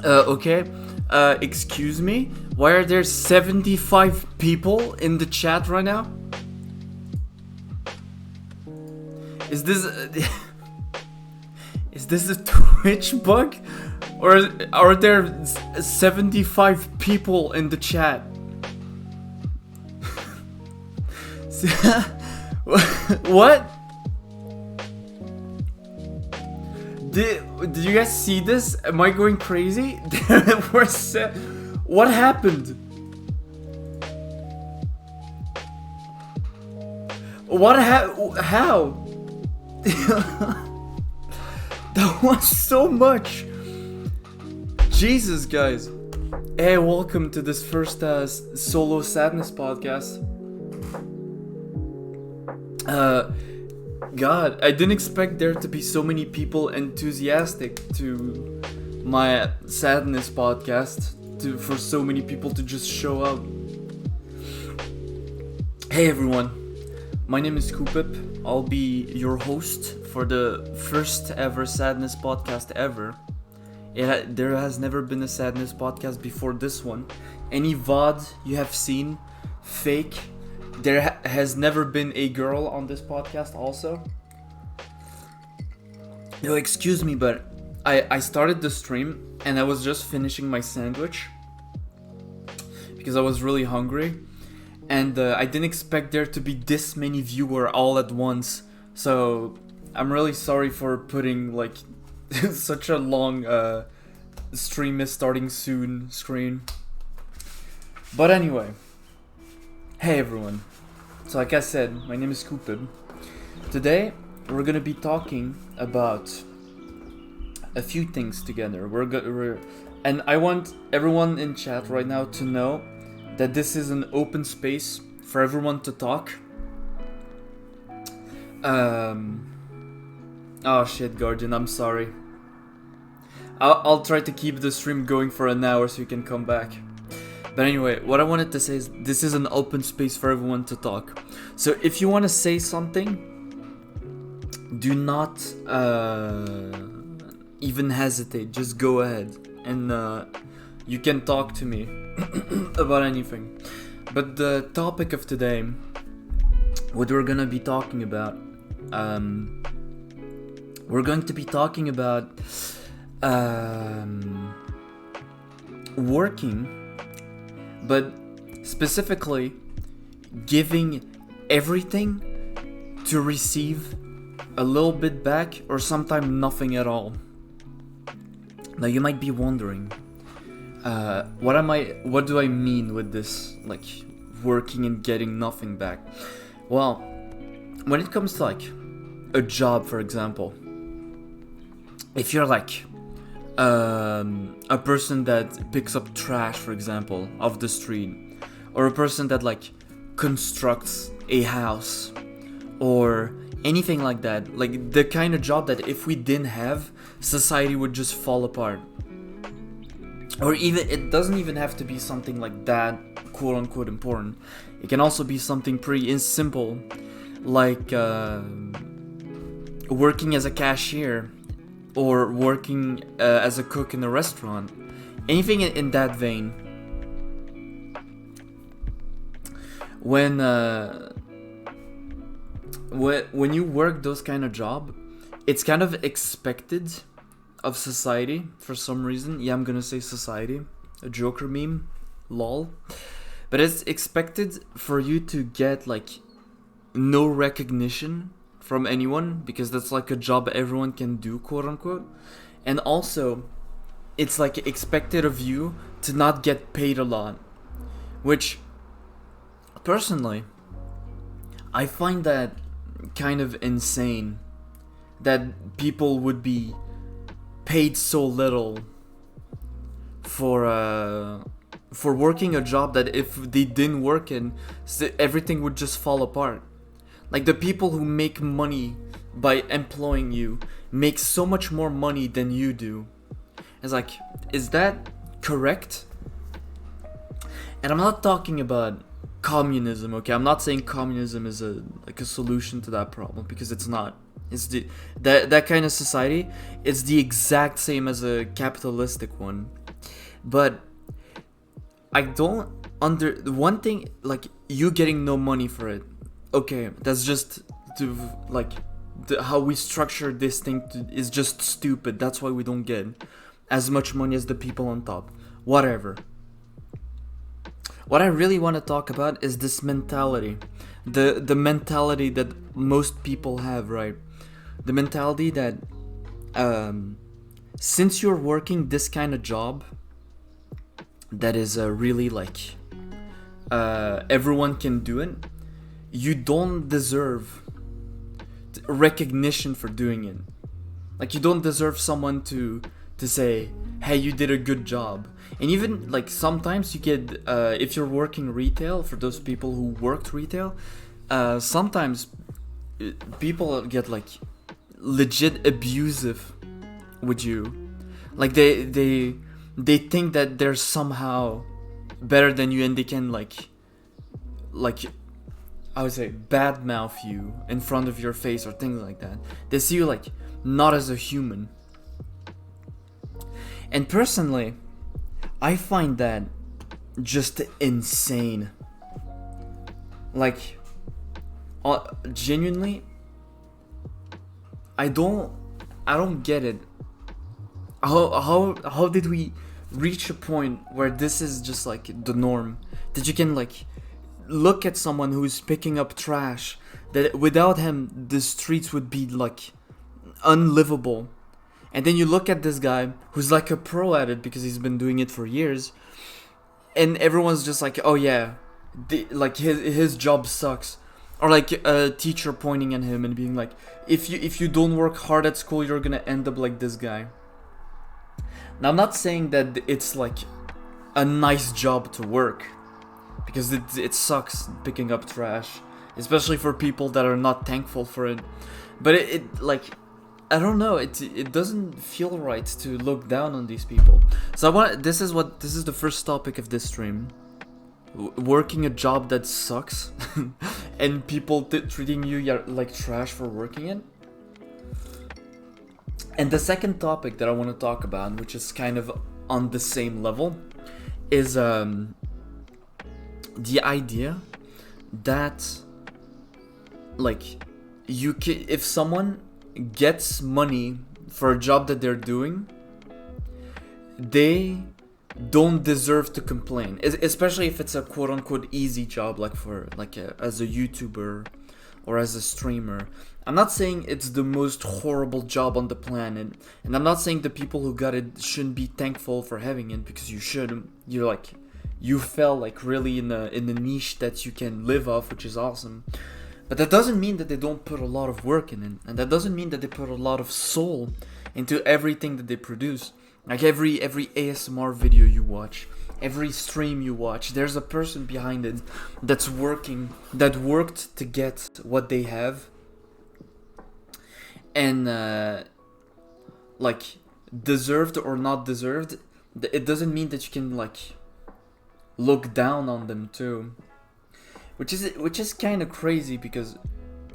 Okay. Excuse me? Why are there 75 people in the chat right now? Is this... is this a Twitch bug? Or are there 75 people in the chat? What? Did you guys see this? Am I going crazy? What happened? How? That was so much. Jesus, guys. Hey, welcome to this first solo sadness podcast. God, I didn't expect there to be so many people enthusiastic to my sadness podcast, for so many people to just show up. Hey everyone, my name is Kupip. I'll be your host for the first ever sadness podcast ever. There has never been a sadness podcast before this one. Any VOD you have seen, fake. There has never been a girl on this podcast also. No, excuse me, but I started the stream and I was just finishing my sandwich because I was really hungry. And I didn't expect there to be this many viewers all at once. So I'm really sorry for putting like such a long stream is starting soon screen. But anyway. Hey everyone, so like I said, my name is Kupib. Today we're gonna be talking about a few things together. And I want everyone in chat right now to know that this is an open space for everyone to talk. Oh shit, Guardian, I'm sorry. I'll try to keep the stream going for an hour so you can come back. But anyway, what I wanted to say is this is an open space for everyone to talk. So if you want to say something, do not even hesitate. Just go ahead and you can talk to me about anything. But the topic of today, what we're gonna be talking about, we're going to be talking about working. But specifically, giving everything to receive a little bit back or sometimes nothing at all. Now you might be wondering, what do I mean with this, like working and getting nothing back? Well, when it comes to like a job, for example, if you're like a person that picks up trash, for example, off the street, or a person that like constructs a house, or anything like that, like the kind of job that if we didn't have, society would just fall apart. Or even, it doesn't even have to be something like that quote unquote important. It can also be something pretty simple, like working as a cashier, or working as a cook in a restaurant. Anything in that vein. When you work those kind of job, it's kind of expected of society for some reason. Yeah, I'm gonna say society. A Joker meme. Lol. But it's expected for you to get like no recognition from anyone, because that's like a job everyone can do, quote unquote. And also, it's like expected of you to not get paid a lot, which personally I find that kind of insane, that people would be paid so little for working a job that if they didn't work in, everything would just fall apart. Like the people who make money by employing you make so much more money than you do. It's like, is that correct? And I'm not talking about communism, okay? I'm not saying communism is a solution to that problem, because it's not. It's that kind of society. It's the exact same as a capitalistic one. But I don't under one thing, like, you getting no money for it. Okay, that's just to like how we structure this thing is just stupid. That's why we don't get as much money as the people on top. Whatever. What I really want to talk about is this mentality. The mentality that most people have, right? The mentality that since you're working this kind of job that is really like everyone can do it, you don't deserve recognition for doing it. Like, you don't deserve someone to say, hey, you did a good job. And even like sometimes you get if you're working retail, for those people who worked retail, sometimes people get like legit abusive with you. Like they think that they're somehow better than you, and they can like I would say badmouth you in front of your face or things like that. They see you like not as a human. And personally, I find that just insane. Like, genuinely, I don't get it. How did we reach a point where this is just like the norm? That you can like look at someone who's picking up trash, that without him the streets would be like unlivable. And then you look at this guy who's like a pro at it because he's been doing it for years, and everyone's just like, oh yeah, like his job sucks. Or like a teacher pointing at him and being like, if you don't work hard at school, you're gonna end up like this guy. Now, I'm not saying that it's like a nice job to work, because it sucks picking up trash, especially for people that are not thankful for it. But it like, I don't know, it doesn't feel right to look down on these people. So this is the first topic of this stream. Working a job that sucks and people treating you like trash for working it. And the second topic that I want to talk about, which is kind of on the same level, is the idea that like if someone gets money for a job that they're doing, they don't deserve to complain, especially if it's a quote-unquote easy job, like for like as a YouTuber or as a streamer. I'm not saying it's the most horrible job on the planet, and I'm not saying the people who got it shouldn't be thankful for having it, because you should. You fell like really in a niche that you can live off, which is awesome. But that doesn't mean that they don't put a lot of work in it, and that doesn't mean that they put a lot of soul into everything that they produce. Like every ASMR video you watch, every stream you watch, there's a person behind it that worked to get what they have. And like, deserved or not deserved, it doesn't mean that you can like look down on them too. Which is kind of crazy, because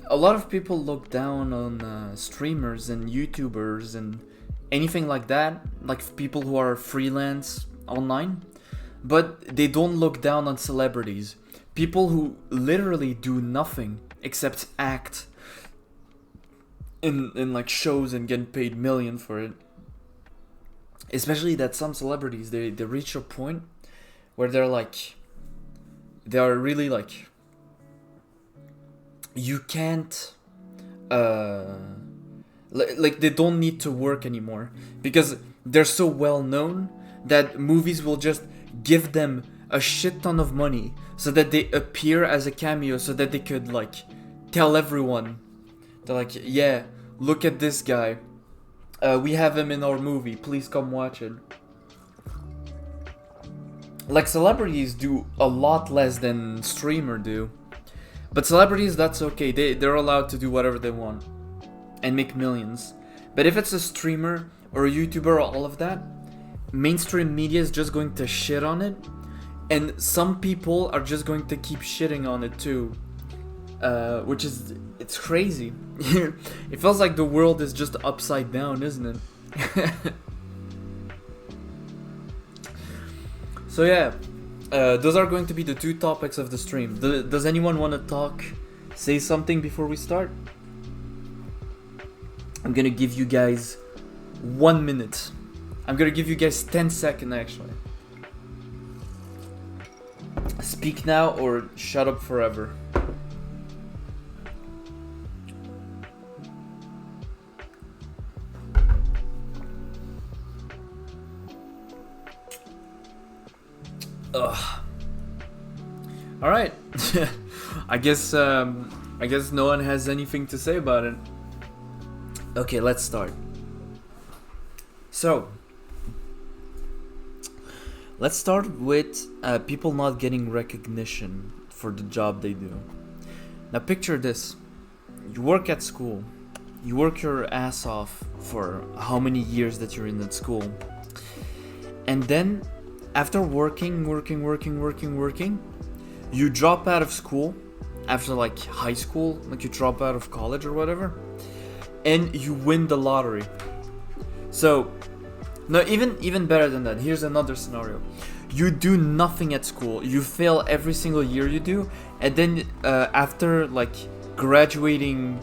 a lot of people look down on streamers and YouTubers and anything like that, like people who are freelance online, but they don't look down on celebrities, people who literally do nothing except act in like shows and get paid millions for it. Especially that some celebrities, they reach a point where they are really like, you can't like they don't need to work anymore, because they're so well known that movies will just give them a shit ton of money so that they appear as a cameo, so that they could like tell everyone, they're like, yeah, look at this guy, we have him in our movie, please come watch it. Like, celebrities do a lot less than streamers do, but celebrities, that's okay, they're allowed to do whatever they want and make millions. But if it's a streamer or a YouTuber or all of that, mainstream media is just going to shit on it, and some people are just going to keep shitting on it too, which is, it's crazy. It feels like the world is just upside down, isn't it? So yeah, those are going to be the two topics of the stream. Does anyone want to talk, say something before we start? I'm gonna give you guys 1 minute. I'm gonna give you guys 10 seconds actually. Speak now or shut up forever. Ugh. All right. I guess no one has anything to say about it. Okay, let's start. So, let's start with people not getting recognition for the job they do. Now picture this. You work at school. You work your ass off for how many years that you're in that school. And then after working, you drop out of school after like high school, like you drop out of college or whatever, and you win the lottery. So, no, even better than that. Here's another scenario. You do nothing at school. You fail every single year you do, and then after like graduating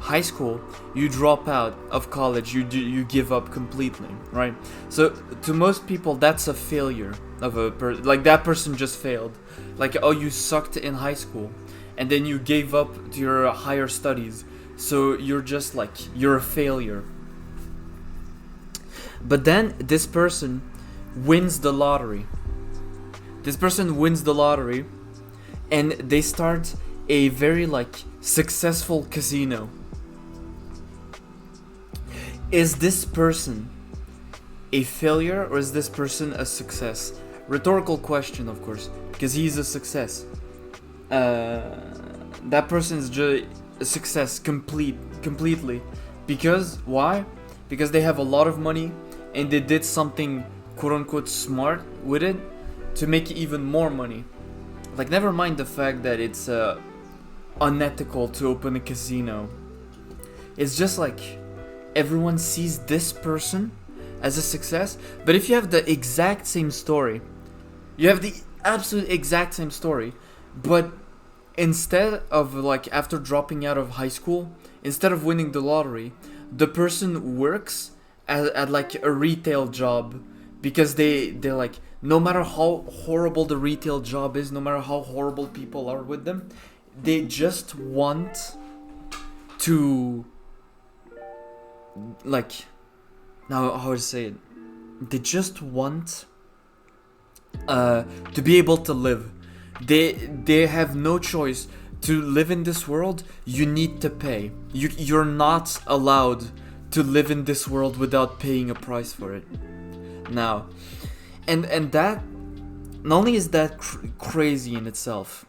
high school, you drop out of college. You give up completely, right? So to most people, that's a failure of like that person just failed. Like, oh, you sucked in high school, and then you gave up to your higher studies. So you're just like, you're a failure. But then this person wins the lottery. This person wins the lottery, and they start a very like successful casino. Is this person a failure or is this person a success? Rhetorical question, of course, because he's a success. That person is just a success completely. Because why? Because they have a lot of money and they did something quote unquote smart with it to make even more money. Like, never mind the fact that it's unethical to open a casino. It's just like everyone sees this person as a success. But if you have the exact same story, you have the absolute exact same story, but instead of like after dropping out of high school, instead of winning the lottery, the person works at like a retail job because they're like, no matter how horrible the retail job is, no matter how horrible people are with them, they just want to, like, now how to say it, they just want to be able to live. They have no choice. To live in this world, you need to pay. You're not allowed to live in this world without paying a price for it. Now, and that, not only is that crazy in itself,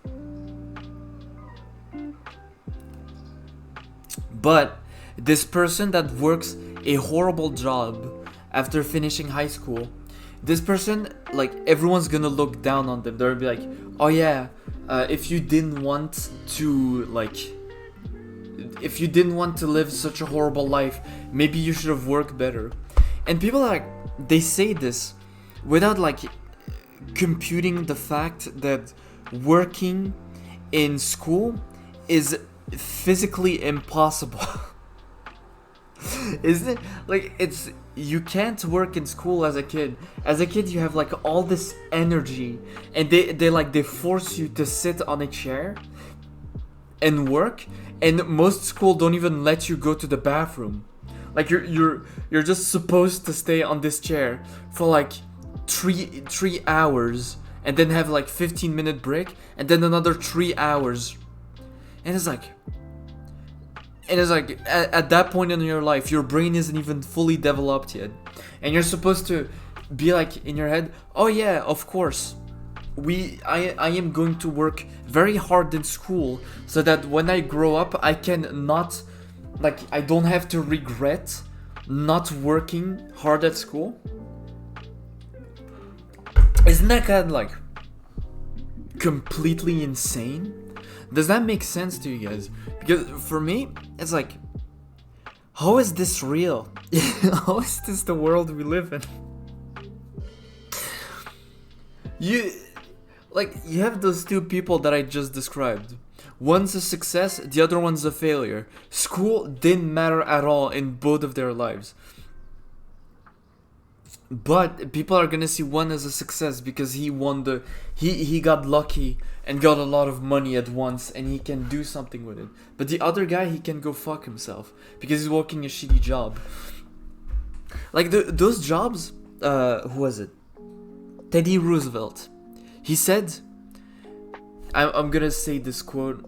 but this person that works a horrible job after finishing high school, this person, like, everyone's gonna look down on them. They'll be like, oh yeah, if you didn't want to, like, if you didn't want to live such a horrible life, maybe you should have worked better. And people are like, they say this without like computing the fact that working in school is physically impossible. Isn't it? Like, it's, you can't work in school as a kid. As a kid, you have like all this energy, and they force you to sit on a chair and work, and most school don't even let you go to the bathroom. Like, you're just supposed to stay on this chair for like three hours, and then have like 15-minute break, and then another 3 hours. And it's like at that point in your life, your brain isn't even fully developed yet, and you're supposed to be like in your head, oh yeah, of course, I am going to work very hard in school so that when I grow up, I can not, like, I don't have to regret not working hard at school. Isn't that kind of like completely insane? Does that make sense to you guys? Because for me, it's like, how is this real? How is this the world we live in? You like you have those two people that I just described. One's a success, the other one's a failure. School didn't matter at all in both of their lives. But people are gonna see one as a success because he won the he got lucky and got a lot of money at once and he can do something with it. But the other guy, he can go fuck himself because he's working a shitty job. Like those jobs, who was it? Teddy Roosevelt. He said, I'm gonna say this quote.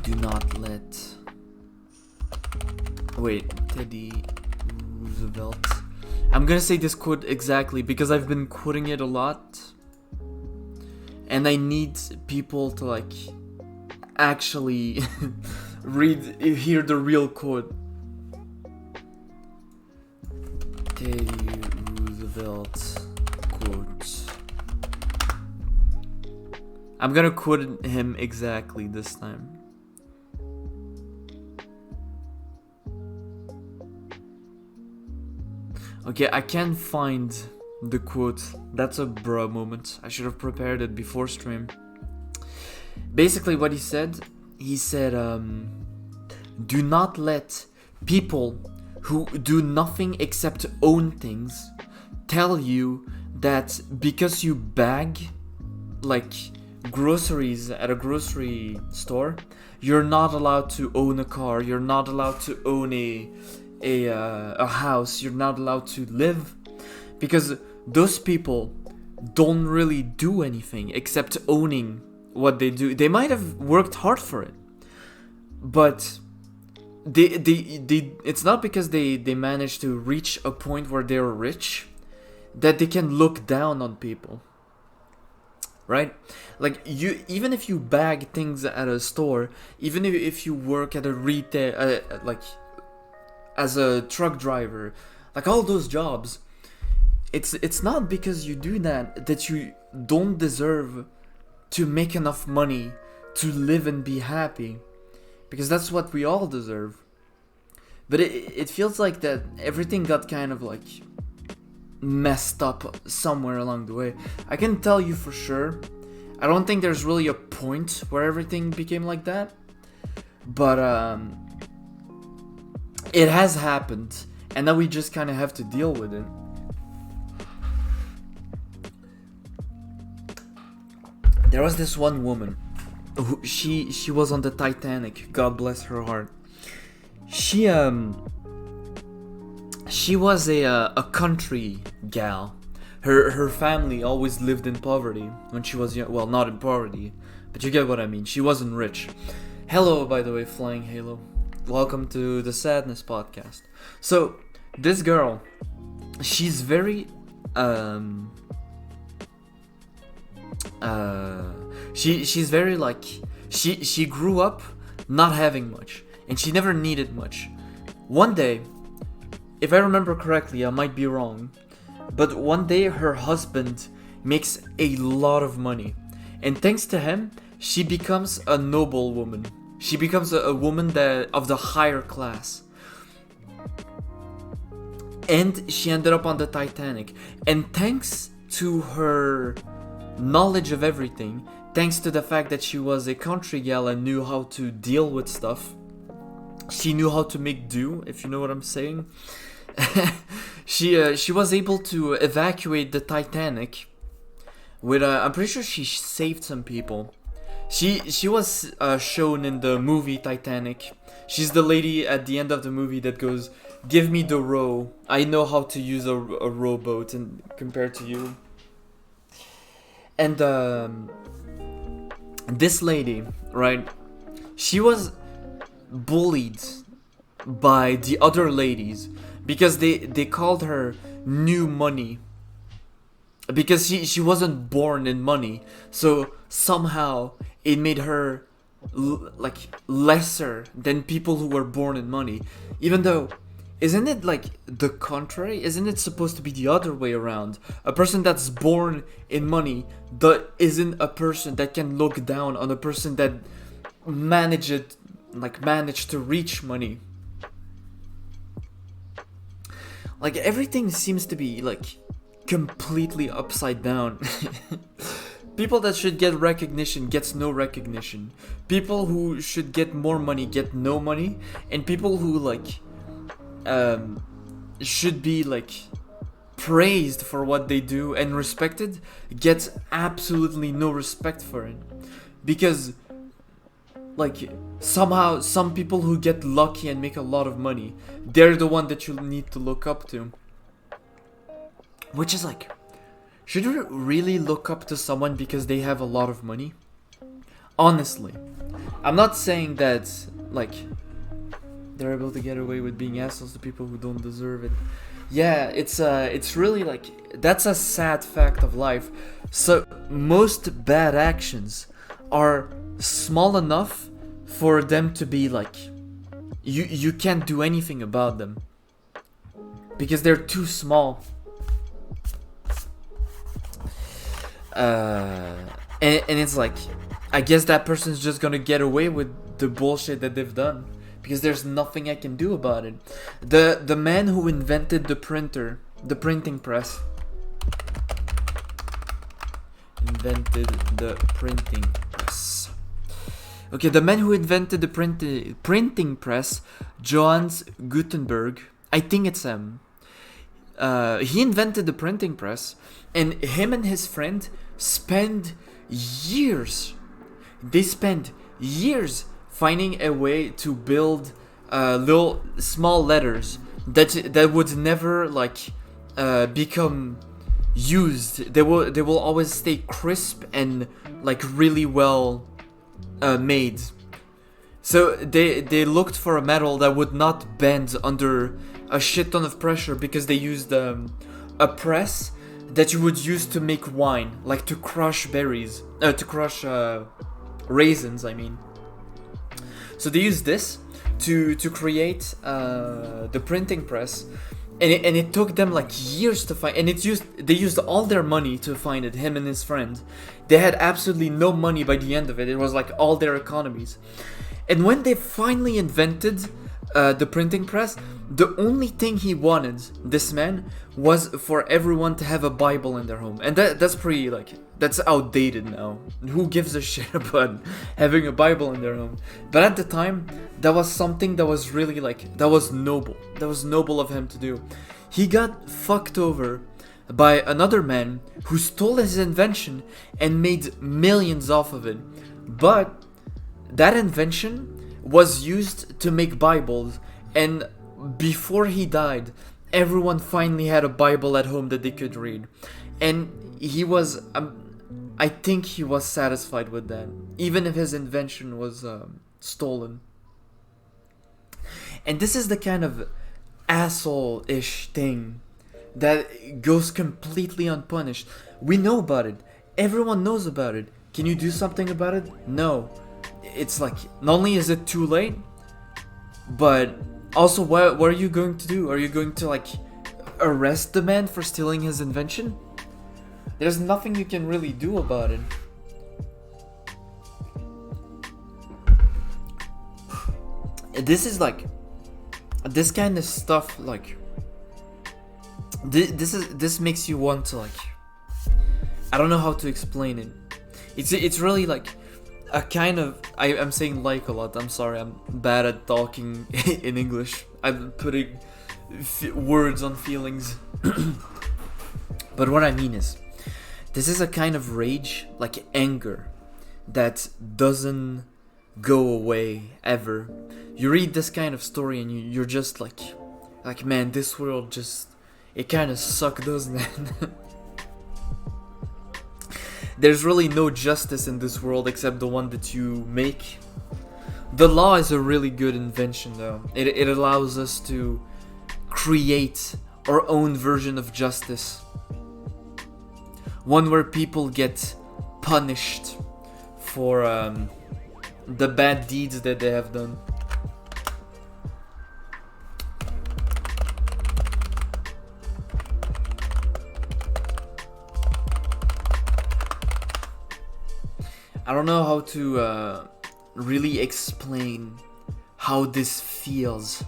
Do not let. Wait, Teddy Roosevelt. I'm gonna say this quote exactly because I've been quoting it a lot. And I need people to like actually hear the real quote. Teddy Roosevelt quote. I'm gonna quote him exactly this time. Okay, I can't find the quote. That's a bruh moment. I should have prepared it before stream. Basically what he said, do not let people who do nothing except own things tell you that because you bag like groceries at a grocery store, you're not allowed to own a car, you're not allowed to own a house, you're not allowed to live, because those people don't really do anything except owning what they do. They might have worked hard for it, but they it's not because they managed to reach a point where they're rich that they can look down on people, right? Like you, even if you bag things at a store, even if you work at a retail, like as a truck driver, like all those jobs, it's not because you do that you don't deserve to make enough money to live and be happy, because that's what we all deserve. But it feels like that everything got kind of like messed up somewhere along the way. I can tell you for sure, I don't think there's really a point where everything became like that, but it has happened, and now we just kind of have to deal with it. There was this one woman who she was on the Titanic. God bless her heart. She was a country gal. Her family always lived in poverty when she was young. Well, not in poverty, but you get what I mean. She wasn't rich. Hello, by the way, Flying Halo. Welcome to the Sadness Podcast. So, this girl, she's very she's very like she grew up not having much, and she never needed much. One day, if I remember correctly, I might be wrong, but one day her husband makes a lot of money, and thanks to him, she becomes a noble woman. She becomes a woman that of the higher class. And she ended up on the Titanic. And thanks to her knowledge of everything, thanks to the fact that she was a country gal and knew how to deal with stuff, she knew how to make do, if you know what I'm saying. She was able to evacuate the Titanic with I'm pretty sure she saved some people. She was shown in the movie Titanic. She's the lady at the end of the movie that goes, "Give me the row. I know how to use a rowboat," and compared to you. And this lady, right? She was bullied by the other ladies because they called her new money. Because she wasn't born in money, so somehow it made her like lesser than people who were born in money. Even though, isn't it like the contrary? Isn't it supposed to be the other way around? A person that's born in money isn't a person that can look down on a person that managed to reach money. Like everything seems to be like completely upside down. People that should get recognition gets no recognition. People who should get more money get no money, and people who like should be like praised for what they do and respected gets absolutely no respect for it. Because like somehow some people who get lucky and make a lot of money, they're the one that you need to look up to. Which is like, should you really look up to someone because they have a lot of money? Honestly, I'm not saying that like they're able to get away with being assholes to people who don't deserve it. Yeah, it's really like, that's a sad fact of life. So most bad actions are small enough for them to be like, you can't do anything about them because they're too small. And it's like, I guess that person's just gonna get away with the bullshit that they've done because there's nothing I can do about it. The man who invented the printing press, Okay, the man who invented the printing press, Johannes Gutenberg, I think it's he invented the printing press, and him and his friend spent years. They spent years finding a way to build little small letters that would never like become used. They will always stay crisp and like really well made. So they looked for a metal that would not bend under a shit ton of pressure because they used a press that you would use to make wine, like to crush berries, to crush raisins, I mean. So they used this to create the printing press, and it took them like years to find. And they used all their money to find it. Him and his friend, they had absolutely no money by the end of it. It was like all their economies. And when they finally invented the printing press, the only thing he wanted, this man, was for everyone to have a Bible in their home. And that's pretty, like, that's outdated now. Who gives a shit about having a Bible in their home? But at the time, that was something that was really, like, that was noble. That was noble of him to do. He got fucked over by another man who stole his invention and made millions off of it. But that invention was used to make Bibles, and before he died, everyone finally had a Bible at home that they could read. And he was, I think he was satisfied with that, even if his invention was stolen. And this is the kind of asshole-ish thing that goes completely unpunished. We know about it. Everyone knows about it. Can you do something about it? No. It's like, not only is it too late, but also what are you going to do? Are you going to like arrest the man for stealing his invention? There's nothing you can really do about it. This is like, this kind of stuff, like, this makes you want to, like, I don't know how to explain it. It's really like a kind of, I'm saying like a lot, I'm sorry, I'm bad at talking in English. I'm putting words on feelings. But what I mean is, this is a kind of rage, like anger, that doesn't go away ever. You read this kind of story and you're just like man, this world just, it kind of sucks, doesn't it? There's really no justice in this world except the one that you make. The law is a really good invention though. It allows us to create our own version of justice. One where people get punished for the bad deeds that they have done. I don't know how to really explain how this feels,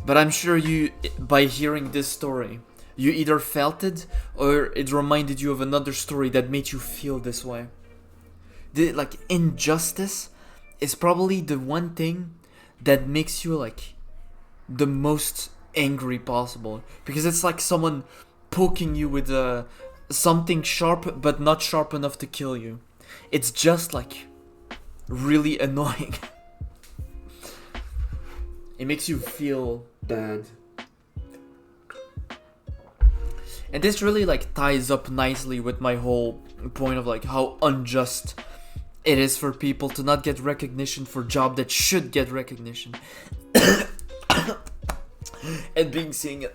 but I'm sure you, by hearing this story, You either felt it, or it reminded you of another story that made you feel this way. Like, injustice is probably the one thing that makes you like the most angry possible, because it's like someone poking you with something sharp but not sharp enough to kill you. It's just like really annoying. It makes you feel bad. And this really like ties up nicely with my whole point of like how unjust it is for people to not get recognition for job that should get recognition. And being seen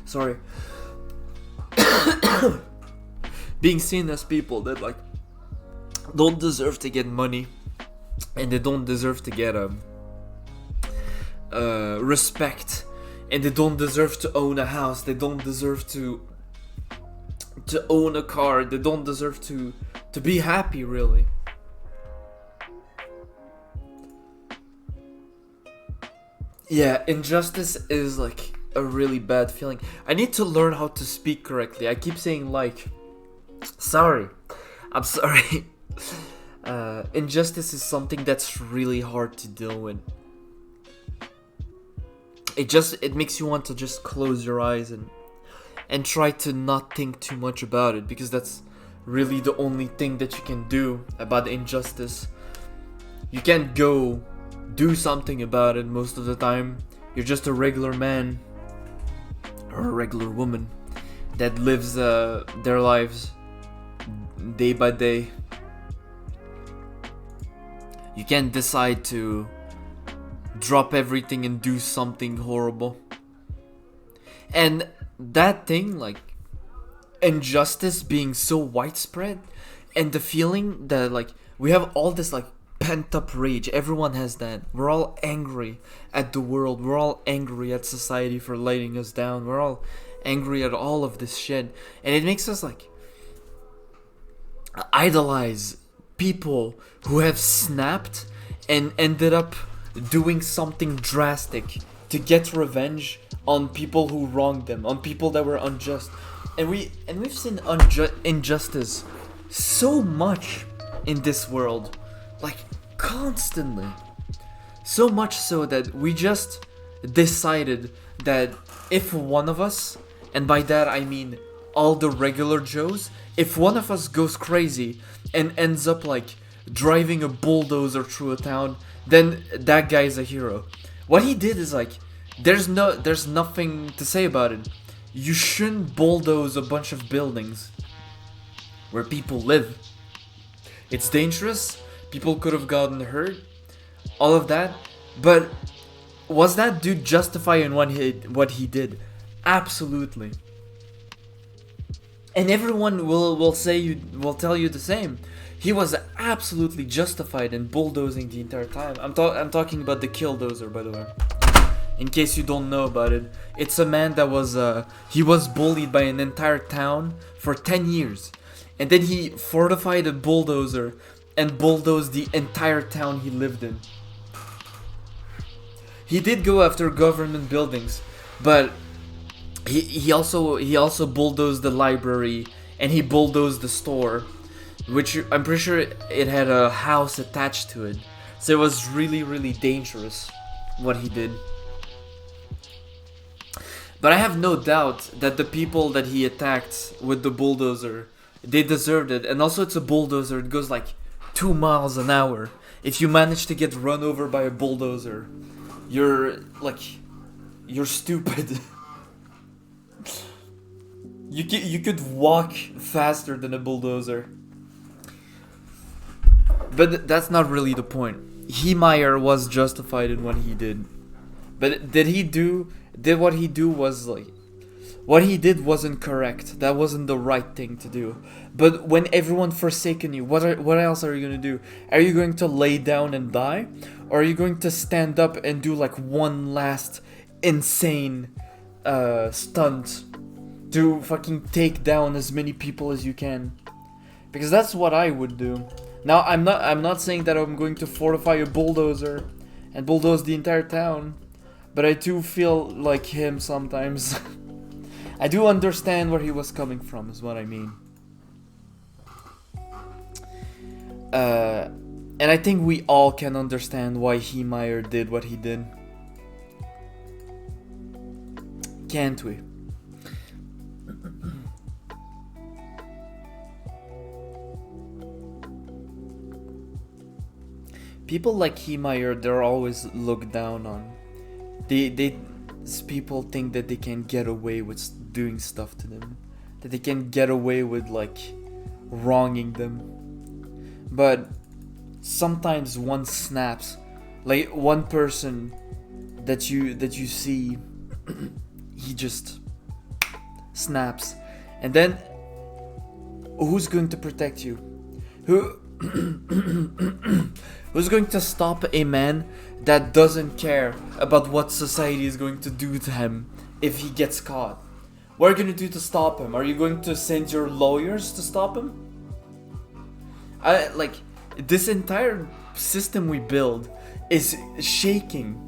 sorry. Being seen as people that like don't deserve to get money, and they don't deserve to get respect, and they don't deserve to own a house, they don't deserve to own a car, they don't deserve to be happy, really. Yeah, injustice is like a really bad feeling. I need to learn how to speak correctly. I keep saying like. Sorry. I'm sorry. Injustice is something that's really hard to deal with. It makes you want to just close your eyes and try to not think too much about it, because that's really the only thing that you can do about injustice. You can't go do something about it most of the time. You're just a regular man or a regular woman that lives their lives day by day. You can't decide to drop everything and do something horrible. And that thing, like injustice being so widespread, and the feeling that like we have all this like pent up rage. Everyone has that. We're all angry at the world. We're all angry at society for letting us down. We're all angry at all of this shit. And it makes us like idolize people who have snapped and ended up doing something drastic to get revenge on people who wronged them, on people that were unjust. And we've seen injustice so much in this world, like constantly. So much so that we just decided that if one of us, and by that I mean all the regular Joes, if one of us goes crazy and ends up like driving a bulldozer through a town, then that guy's a hero. What he did is like, there's nothing to say about it. You shouldn't bulldoze a bunch of buildings where people live. It's dangerous. People could have gotten hurt. All of that. But was that dude justified in what he did? Absolutely. And everyone will tell you the same. He was absolutely justified in bulldozing the entire time. I'm talking about the killdozer, by the way. In case you don't know about it, it's a man that he was bullied by an entire town for 10 years. And then he fortified a bulldozer and bulldozed the entire town he lived in. He did go after government buildings, but he also bulldozed the library, and he bulldozed the store, which I'm pretty sure it had a house attached to it. So it was really, really dangerous what he did. But I have no doubt that the people that he attacked with the bulldozer, they deserved it. And also it's a bulldozer, it goes like 2 miles an hour. If you manage to get run over by a bulldozer, you're stupid. You could walk faster than a bulldozer. But that's not really the point. Heemeyer was justified in what he did. But what he do was like, what he did wasn't correct. That wasn't the right thing to do. But when everyone forsaken you, what else are you gonna do? Are you going to lay down and die? Or are you going to stand up and do like one last insane stunt to fucking take down as many people as you can? Because that's what I would do. Now I'm not saying that I'm going to fortify a bulldozer and bulldoze the entire town. but I do feel like him sometimes. I do understand where he was coming from, is what I mean. And I think we all can understand why Heemeyer did what he did. Can't we? People like Heemeyer, they're always looked down on. People think that they can get away with doing stuff to them, that they can get away with like wronging them. But sometimes one snaps, like one person that you see, he just snaps, and then who's going to protect you? Who's going to stop a man that doesn't care about what society is going to do to him if he gets caught? What are you going to do to stop him? Are you going to send your lawyers to stop him? This entire system we build is shaking.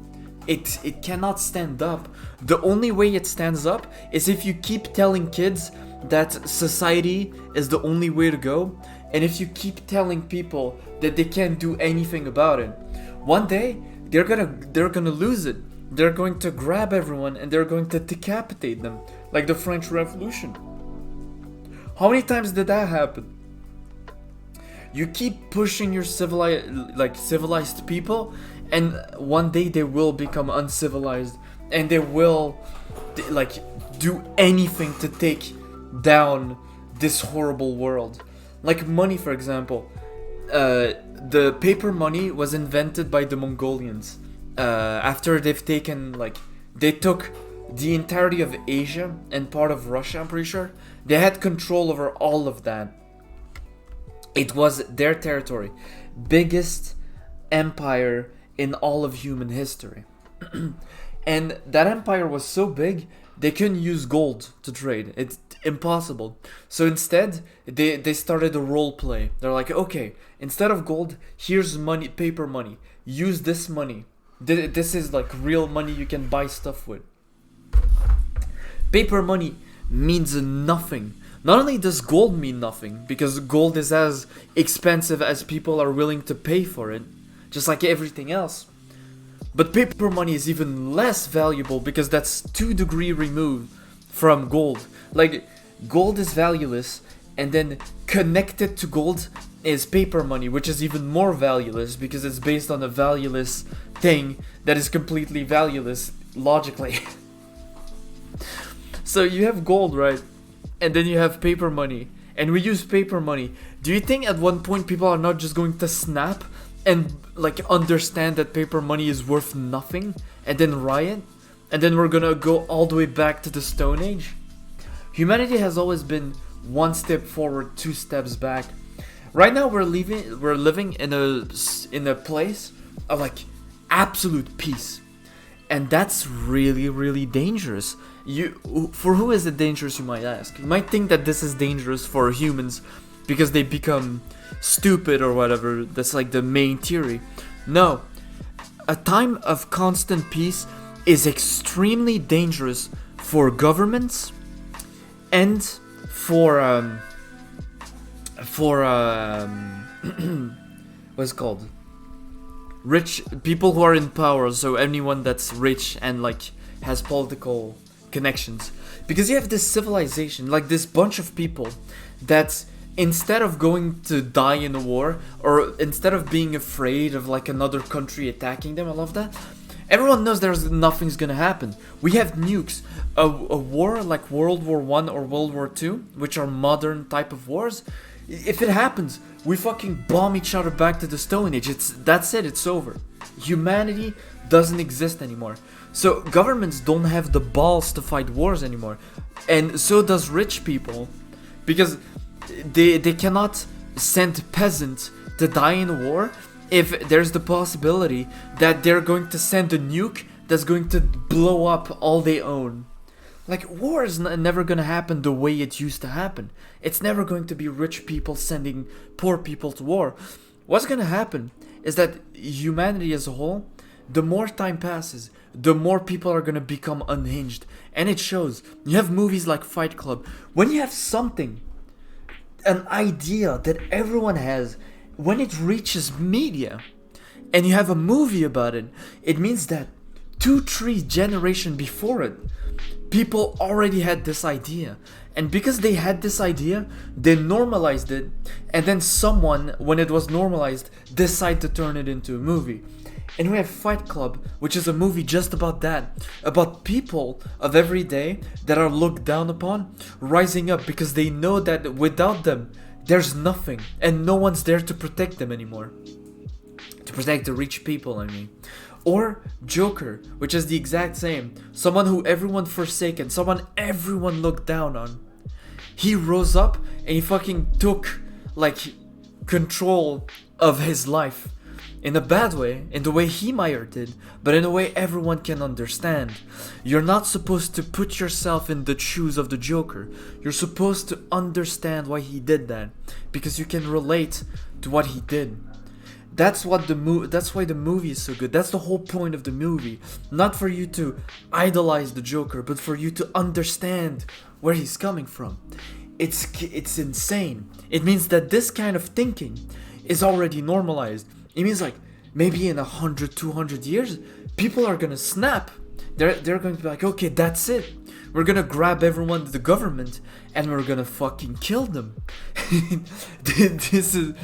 It cannot stand up. The only way it stands up is if you keep telling kids that society is the only way to go, and if you keep telling people that they can't do anything about it. One day they're gonna lose it. They're going to grab everyone and they're going to decapitate them, like the French Revolution. How many times did that happen? You keep pushing your civilized people, and one day they will become uncivilized, and they will do anything to take down this horrible world. Like money, for example. The paper money was invented by the Mongolians. After they've taken, they took the entirety of Asia and part of Russia, I'm pretty sure. They had control over all of that. It was their territory. Biggest empire in all of human history. And that empire was so big, they couldn't use gold to trade. It's impossible. So instead, they started a role play. They're like, okay, instead of gold, here's money, paper money. Use this money. This is like real money you can buy stuff with. Paper money means nothing. Not only does gold mean nothing, because gold is as expensive as people are willing to pay for it, just like everything else. But paper money is even less valuable because that's 2 degrees removed from gold. Like, gold is valueless, and then connected to gold is paper money, which is even more valueless because it's based on a valueless thing that is completely valueless logically. So you have gold, right? And then you have paper money, and we use paper money. Do you think at one point people are not just going to snap and understand that paper money is worth nothing and then riot? And then we're gonna go all the way back to the Stone Age? Humanity has always been 1 step forward, 2 steps back. Right now we're living in a place of absolute peace. And that's really, really dangerous. For who is it dangerous, you might ask? You might think that this is dangerous for humans because they become stupid or whatever. That's like the main theory. No. A time of constant peace is extremely dangerous for governments and for what's it called? Rich people who are in power. So anyone that's rich and has political connections, because you have this civilization, this bunch of people that instead of going to die in a war, or instead of being afraid of another country attacking them, I love that. Everyone knows nothing's gonna happen. We have nukes. A war like World War I or World War II, which are modern type of wars, if it happens, we fucking bomb each other back to the Stone Age. That's it, it's over. Humanity doesn't exist anymore. So governments don't have the balls to fight wars anymore. And so does rich people. Because they cannot send peasants to die in a war if there's the possibility that they're going to send a nuke that's going to blow up all they own. War is never gonna happen the way it used to happen. It's never going to be rich people sending poor people to war. What's gonna happen is that humanity as a whole, the more time passes, the more people are gonna become unhinged. And it shows. You have movies like Fight Club. When you have something, an idea that everyone has, when it reaches media, and you have a movie about it, it means that 2-3 generation before it, people already had this idea. And because they had this idea, they normalized it, and then someone, when it was normalized, decided to turn it into a movie. And we have Fight Club, which is a movie just about that. About people of every day that are looked down upon, rising up because they know that without them, there's nothing. And no one's there to protect them anymore. To protect the rich people, I mean. Or Joker, which is the exact same. Someone who everyone forsaken, someone everyone looked down on. He rose up and he fucking took, like, control of his life. In a bad way, in the way Heemeyer did, but in a way everyone can understand. You're not supposed to put yourself in the shoes of the Joker. You're supposed to understand why he did that, because you can relate to what he did. That's why the movie is so good. That's the whole point of the movie. Not for you to idolize the Joker, but for you to understand where he's coming from. It's insane. It means that this kind of thinking is already normalized. It means like maybe in 100, 200 years, people are gonna snap. They're going to be like, okay, that's it. We're gonna grab everyone to the government and we're gonna fucking kill them. This is.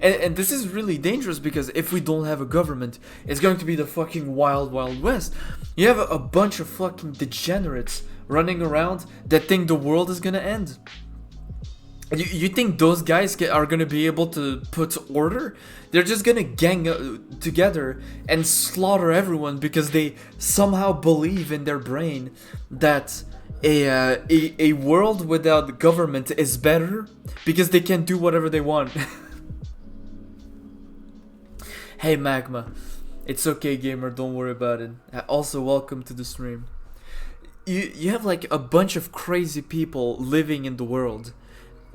And this is really dangerous, because if we don't have a government, it's going to be the fucking wild, wild west. You have a bunch of fucking degenerates running around that think the world is gonna end. You think those guys are gonna be able to put order? They're just gonna gang together and slaughter everyone because they somehow believe in their brain that a world without government is better because they can do whatever they want. Hey Magma, it's okay gamer, don't worry about it. Also welcome to the stream. You have like a bunch of crazy people living in the world.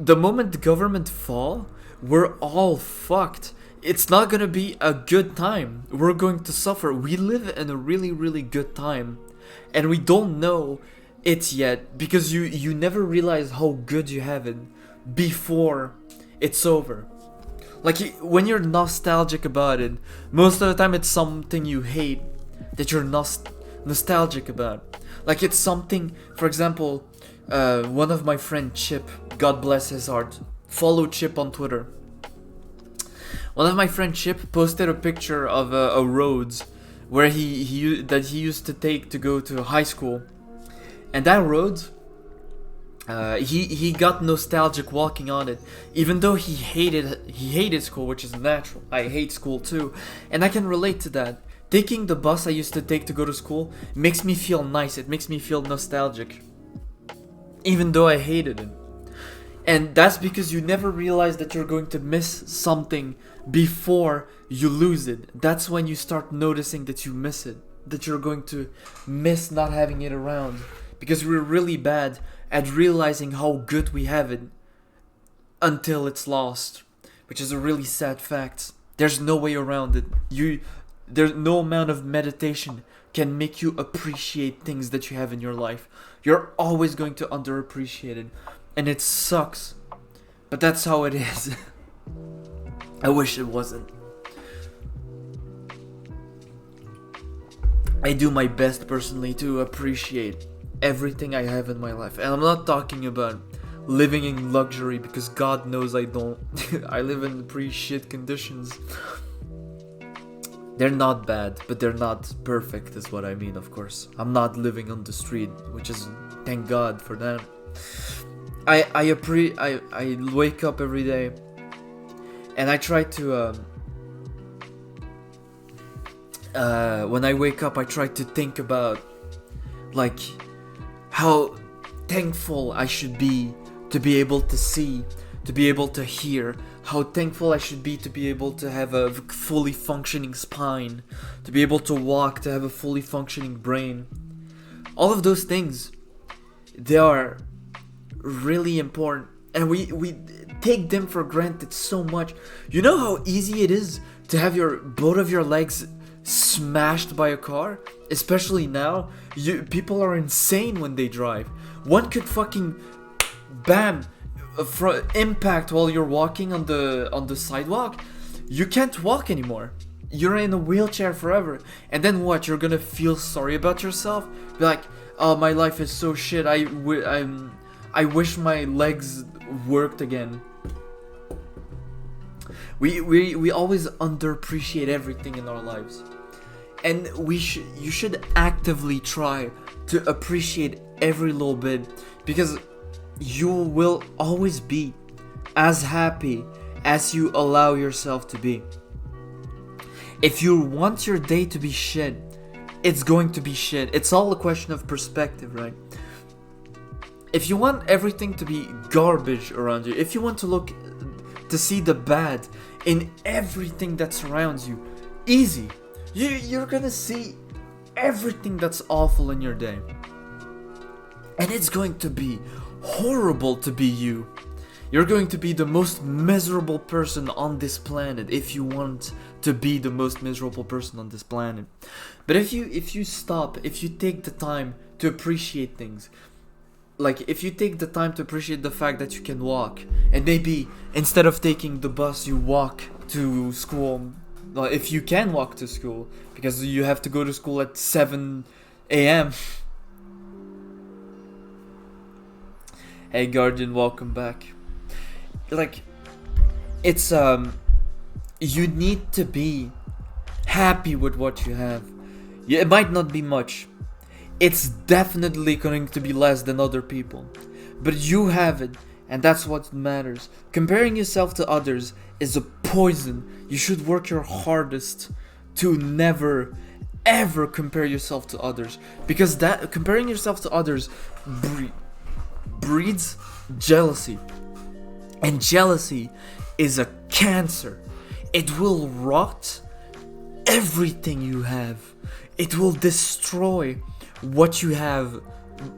The moment the government fall, we're all fucked. It's not gonna be a good time. We're going to suffer. We live in a really, really good time, and we don't know it yet because you never realize how good you have it before it's over. Like, when you're nostalgic about it, most of the time it's something you hate that you're nostalgic about. Like, it's something, for example, one of my friend Chip, God bless his heart, follow Chip on Twitter. One of my friend Chip posted a picture of a road where he used to take to go to high school. And that road, he got nostalgic walking on it, even though he hated school, which is natural. I hate school too, and I can relate to that. Taking the bus I used to take to go to school makes me feel nice. It makes me feel nostalgic, even though I hated it. And that's because you never realize that you're going to miss something before you lose it. That's when you start noticing that you miss it, that you're going to miss not having it around, because we're really bad at realizing how good we have it until it's lost, which is a really sad fact. There's no way around it. There's no amount of meditation can make you appreciate things that you have in your life. You're always going to underappreciate it, and it sucks, but that's how it is. I wish it wasn't. I do my best personally to appreciate everything I have in my life, and I'm not talking about living in luxury, because God knows I don't. I live in pretty shit conditions. They're not bad, but they're not perfect is what I mean, of course. I'm not living on the street, which is, thank God for that. I wake up every day and I try to when I wake up I try to think about like how thankful I should be to be able to see, to be able to hear, how thankful I should be to be able to have a fully functioning spine, to be able to walk, to have a fully functioning brain. All of those things, they are really important, and we take them for granted so much. You know how easy it is to have both of your legs smashed by a car, especially now, people are insane when they drive. One could fucking bam impact while you're walking on the sidewalk. You can't walk anymore. You're in a wheelchair forever. And then what? You're gonna feel sorry about yourself? Be like, oh, my life is so shit. I wish my legs worked again. We always underappreciate everything in our lives. And you should actively try to appreciate every little bit, because you will always be as happy as you allow yourself to be. If you want your day to be shit, it's going to be shit. It's all a question of perspective, right? If you want everything to be garbage around you, if you want to see the bad in everything that surrounds you, easy. You're gonna see everything that's awful in your day. And it's going to be horrible to be you. You're going to be the most miserable person on this planet if you want to be the most miserable person on this planet. But if you stop, if you take the time to appreciate things, like if you take the time to appreciate the fact that you can walk, and maybe instead of taking the bus you walk to school, if you can walk to school, because you have to go to school at 7 a.m. Hey Guardian, welcome back. Like, it's you need to be happy with what you have. Yeah, it might not be much. It's definitely going to be less than other people, but you have it, and that's what matters. Comparing yourself to others is a poison. You should work your hardest to never ever compare yourself to others, because that comparing yourself to others breeds jealousy. And jealousy is a cancer. It will rot everything you have. It will destroy what you have,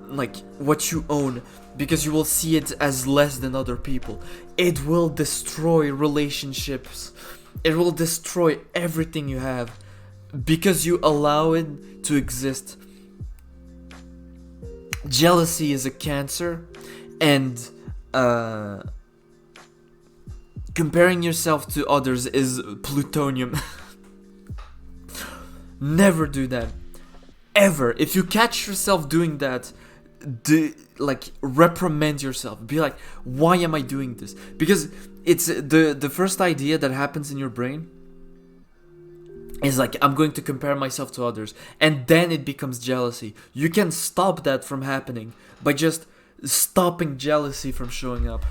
like what you own, because you will see it as less than other people. It will destroy relationships. It will destroy everything you have because you allow it to exist. Jealousy is a cancer, and comparing yourself to others is plutonium. Never do that. Ever. If you catch yourself doing that, reprimand yourself. Be like, why am I doing this? Because it's the first idea that happens in your brain is like, I'm going to compare myself to others. And then it becomes jealousy. You can stop that from happening by just stopping jealousy from showing up.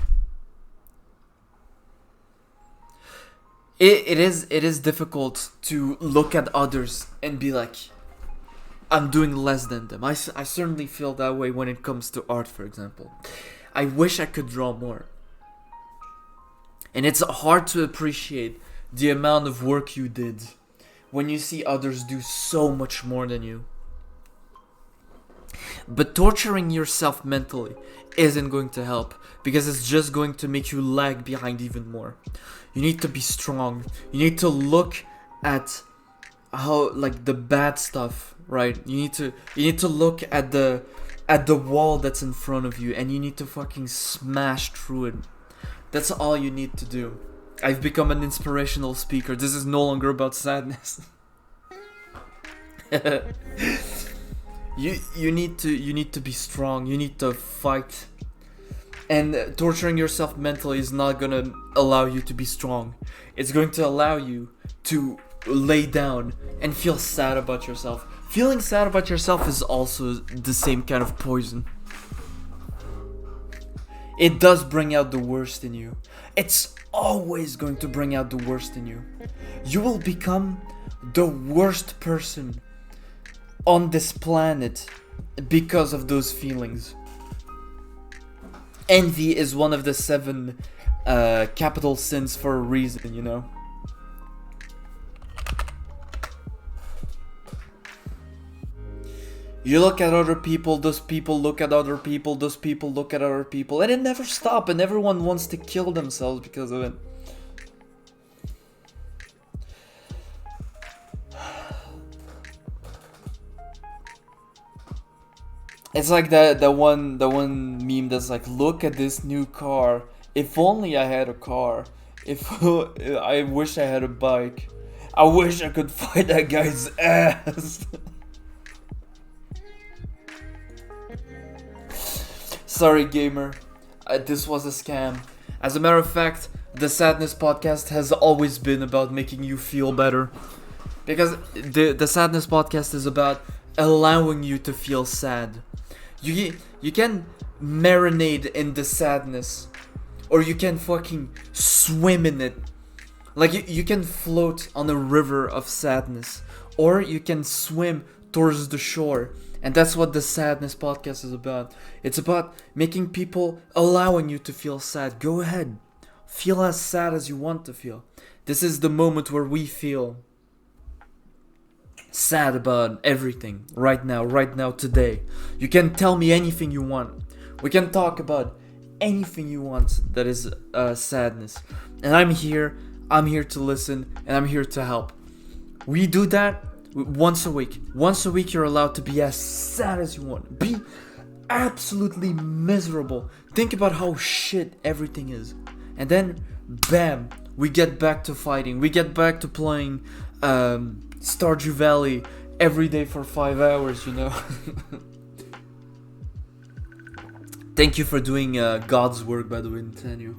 It is difficult to look at others and be like, I'm doing less than them. I certainly feel that way when it comes to art, for example. I wish I could draw more. And it's hard to appreciate the amount of work you did when you see others do so much more than you. But torturing yourself mentally isn't going to help, because it's just going to make you lag behind even more. You need to be strong. You need to look at how, like, the bad stuff, right? You need to look at the wall that's in front of you, and you need to fucking smash through it. That's all you need to do. I've become an inspirational speaker. This is no longer about sadness. You need to be strong. You need to fight. And torturing yourself mentally is not gonna allow you to be strong. It's going to allow you to lay down and feel sad about yourself. Feeling sad about yourself is also the same kind of poison. It does bring out the worst in you. It's always going to bring out the worst in you. You will become the worst person on this planet because of those feelings. Envy is one of the 7 capital sins for a reason, you know. You look at other people, those people look at other people, those people look at other people, and it never stops, and everyone wants to kill themselves because of it. It's like the one meme that's like, look at this new car. If only I had a car. If I wish I had a bike. I wish I could fight that guy's ass. Sorry, gamer. This was a scam. As a matter of fact, the Sadness podcast has always been about making you feel better. Because the Sadness podcast is about allowing you to feel sad. You can marinate in the sadness, or you can fucking swim in it. Like you can float on a river of sadness, or you can swim towards the shore. And that's what the Sadness podcast is about. It's about making people, allowing you to feel sad. Go ahead, feel as sad as you want to feel. This is the moment where we feel sad about everything right now, today. You can tell me anything you want. We can talk about anything you want that is sadness. And I'm here to listen, and I'm here to help. We do that once a week. Once a week you're allowed to be as sad as you want. Be absolutely miserable. Think about how shit everything is. And then, bam, we get back to fighting. We get back to playing Stardew Valley every day for 5 hours, you know. Thank you for doing God's work, by the way, Nathaniel.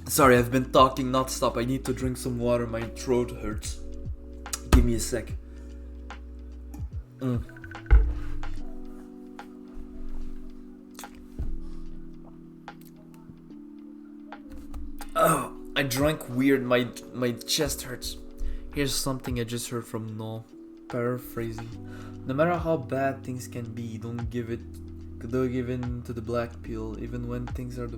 Sorry, I've been talking not stop. I need to drink some water. My throat hurts. Give me a sec. Oh, I drank weird. My chest hurts. Here's something I just heard from Noel. Paraphrasing. No matter how bad things can be, don't give in to the black pill, even when things are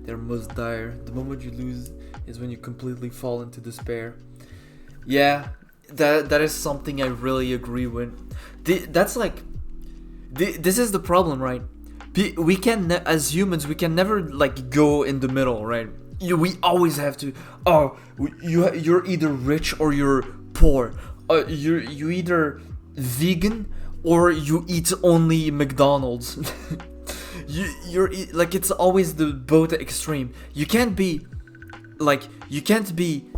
their most dire. The moment you lose is when you completely fall into despair. Yeah, that is something I really agree with. That's like, this is the problem, right? We can, as humans, we can never like go in the middle, right? We always have to. Oh, you're either rich or you're poor. You either vegan or you eat only McDonald's. you're like, it's always the both extreme. You can't be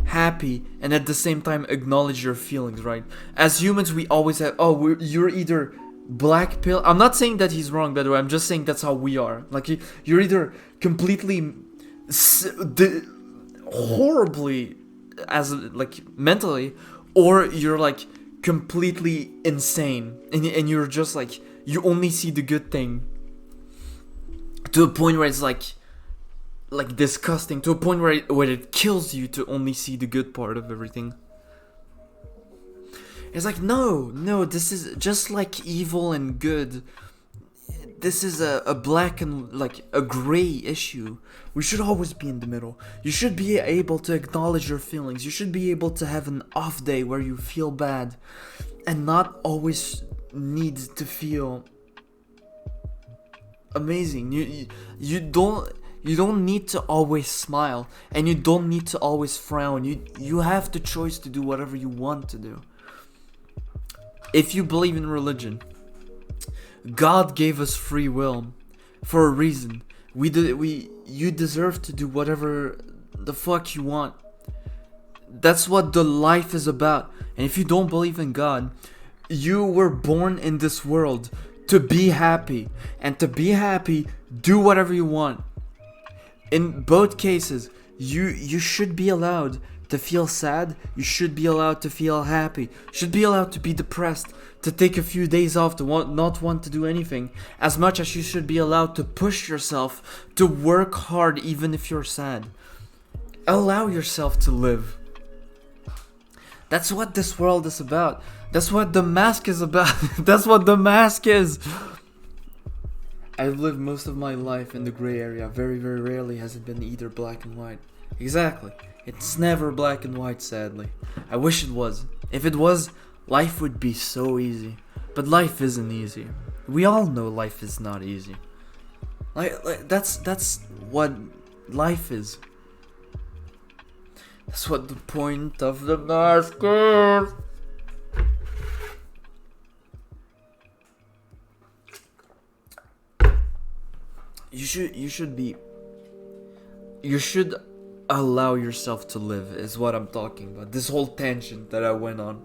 happy and at the same time acknowledge your feelings, right? As humans, we always have, you're either black pill. I'm not saying that he's wrong, by the way. I'm just saying that's how we are. Like, you're either completely horribly as like mentally, or you're like completely insane and you're just like, you only see the good thing, to a point where it's like disgusting, to a point where it kills you to only see the good part of everything. It's like, no, this is just like evil and good. This is a black and like a gray issue. We should always be in the middle. You should be able to acknowledge your feelings. You should be able to have an off day where you feel bad, and not always need to feel amazing. You don't need to always smile, and you don't need to always frown. You have the choice to do whatever you want to do. If you believe in religion, God gave us free will for a reason. You deserve to do whatever the fuck you want. That's what the life is about. And if you don't believe in God, you were born in this world to be happy. And to be happy, do whatever you want. In both cases, you should be allowed to feel sad. You should be allowed to feel happy. You should be allowed to be depressed, to take a few days off, to not want to do anything. As much as you should be allowed to push yourself, to work hard even if you're sad. Allow yourself to live. That's what this world is about. That's what the mask is about. That's what the mask is. I've lived most of my life in the gray area. Very, very rarely has it been either black and white. Exactly. It's never black and white, sadly. I wish it was. If it was, life would be so easy. But life isn't easy. We all know life is not easy. Like that's what life is. That's what the point of the mask is. you should allow yourself to live, is what I'm talking about. This whole tangent that I went on.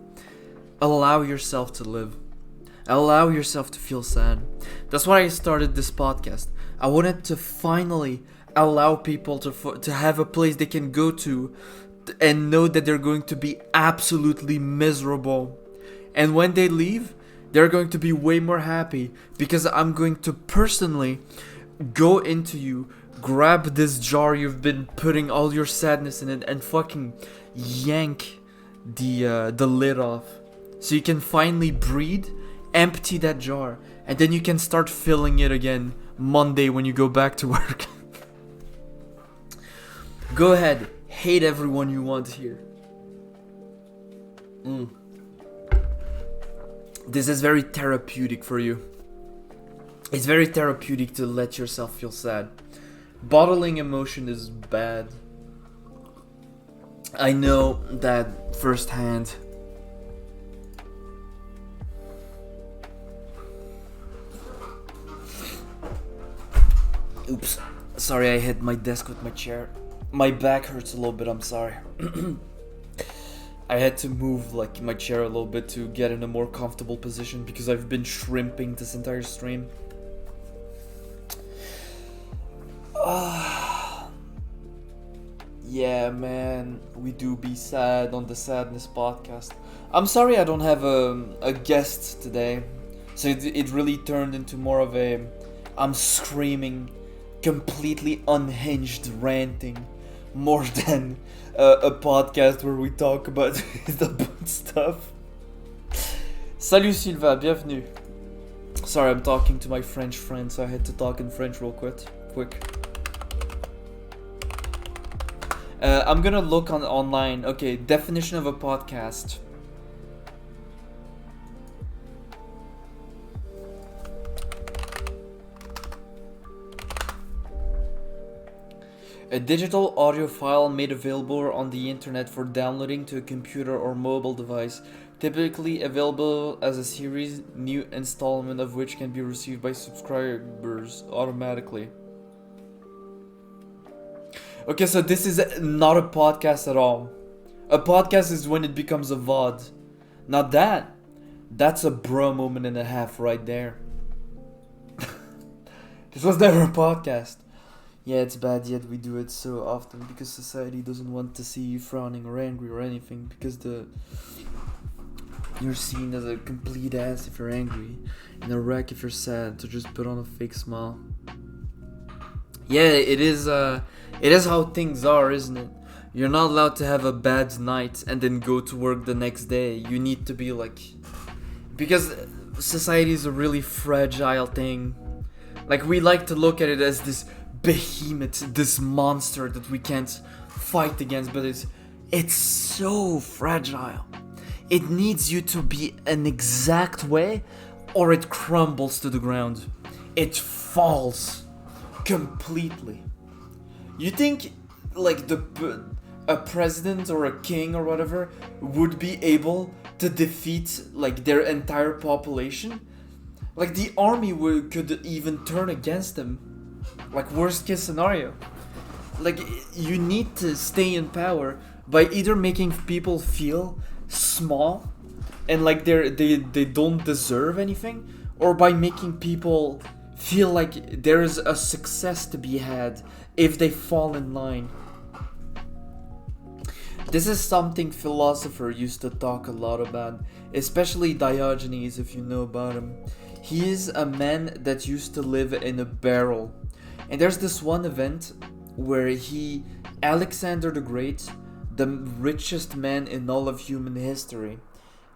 Allow yourself to live. Allow yourself to feel sad. That's why I started this podcast. I wanted to finally allow people to have a place they can go to and know that they're going to be absolutely miserable. And when they leave, they're going to be way more happy because I'm going to personally go into you, grab this jar you've been putting all your sadness in it, and fucking yank the lid off, so you can finally breathe, empty that jar, and then you can start filling it again Monday when you go back to work. Go ahead, hate everyone you want here. This is very therapeutic for you. It's very therapeutic to let yourself feel sad. Bottling emotion is bad. I know that firsthand. Oops. Sorry, I hit my desk with my chair. My back hurts a little bit, I'm sorry. I had to move like my chair a little bit to get in a more comfortable position because I've been shrimping this entire stream. Yeah, man, we do be sad on the Sadness podcast. I'm sorry I don't have a guest today. So it really turned into more of a I'm screaming, completely unhinged ranting, more than a podcast where we talk about the good stuff. Salut Silva, bienvenue. Sorry, I'm talking to my French friend, so I had to talk in French real quick. I'm gonna look online. Okay, definition of a podcast. A digital audio file made available on the internet for downloading to a computer or mobile device, typically available as a series, new installment of which can be received by subscribers automatically. Okay, so this is not a podcast at all. A podcast is when it becomes a VOD. Now that's a bro moment and a half right there. This was never a podcast. Yeah, it's bad, yet we do it so often because society doesn't want to see you frowning or angry or anything, because you're seen as a complete ass if you're angry and a wreck if you're sad, so just put on a fake smile. Yeah, it is how things are, isn't it? You're not allowed to have a bad night and then go to work the next day. You need to be like, because society is a really fragile thing. Like, we like to look at it as this behemoth, this monster that we can't fight against, but it's so fragile. It needs you to be an exact way or it crumbles to the ground. It falls completely. You think like a president or a king or whatever would be able to defeat like their entire population? Like, the army could even turn against them. Like, worst case scenario. Like, you need to stay in power by either making people feel small and like they don't deserve anything, or by making people feel like there is a success to be had if they fall in line. This is something philosophers used to talk a lot about, especially Diogenes, if you know about him. He is a man that used to live in a barrel. And there's this one event where Alexander the Great, the richest man in all of human history,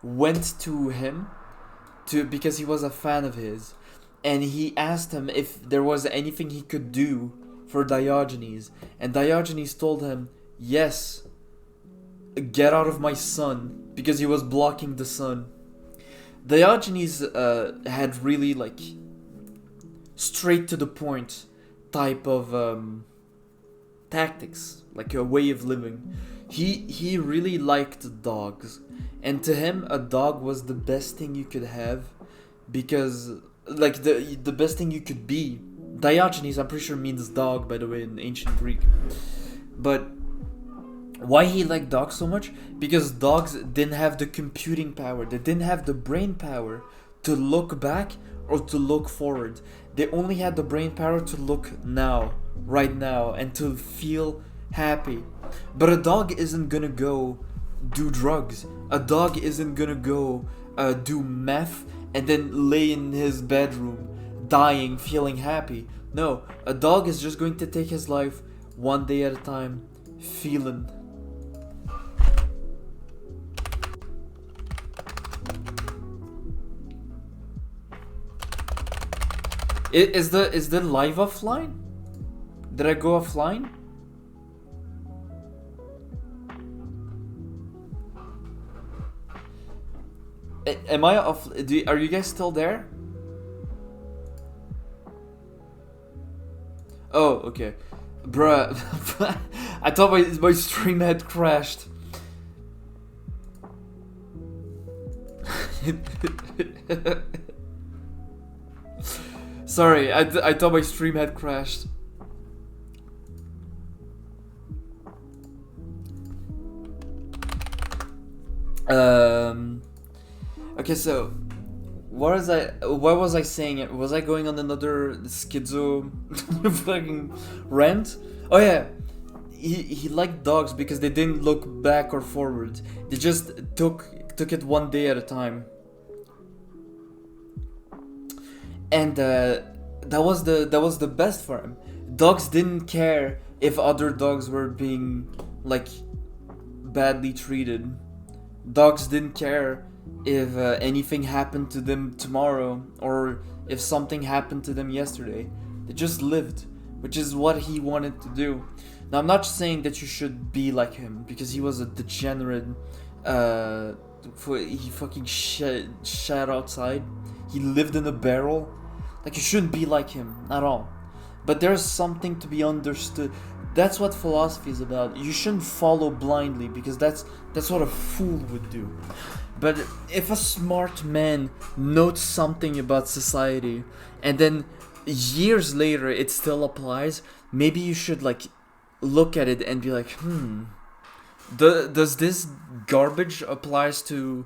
went to him because he was a fan of his, and he asked him if there was anything he could do for Diogenes. And Diogenes told him, yes, get out of my sun, because he was blocking the sun. Diogenes had really like straight to the point type of tactics, like a way of living. He really liked dogs, and to him a dog was the best thing you could have, because like the best thing you could be, Diogenes, I'm pretty sure, means dog, by the way, in ancient Greek. But why he liked dogs so much? Because dogs didn't have the computing power. They didn't have the brain power to look back or to look forward. They only had the brain power to look now, right now, and to feel happy. But a dog isn't gonna go do drugs. A dog isn't gonna go do meth and then lay in his bedroom dying, feeling happy. No, a dog is just going to take his life one day at a time, feeling. Is the live offline? Did I go offline? Am I off? Are you guys still there? Oh, okay. Bruh. I thought my stream had crashed. Sorry, I thought my stream had crashed. Okay, so what was I saying? Was I going on another schizo fucking rant? Oh yeah, he liked dogs because they didn't look back or forward. They just took it one day at a time. And that was the best for him. Dogs didn't care if other dogs were being like badly treated. Dogs didn't care if anything happened to them tomorrow or if something happened to them yesterday. They just lived, which is what he wanted to do. Now I'm not saying that you should be like him because he was a degenerate. He fucking shat outside. He lived in a barrel. Like, you shouldn't be like him at all. But there's something to be understood. That's what philosophy is about. You shouldn't follow blindly because that's what a fool would do. But if a smart man notes something about society and then years later it still applies, maybe you should like look at it and be like, does this garbage applies to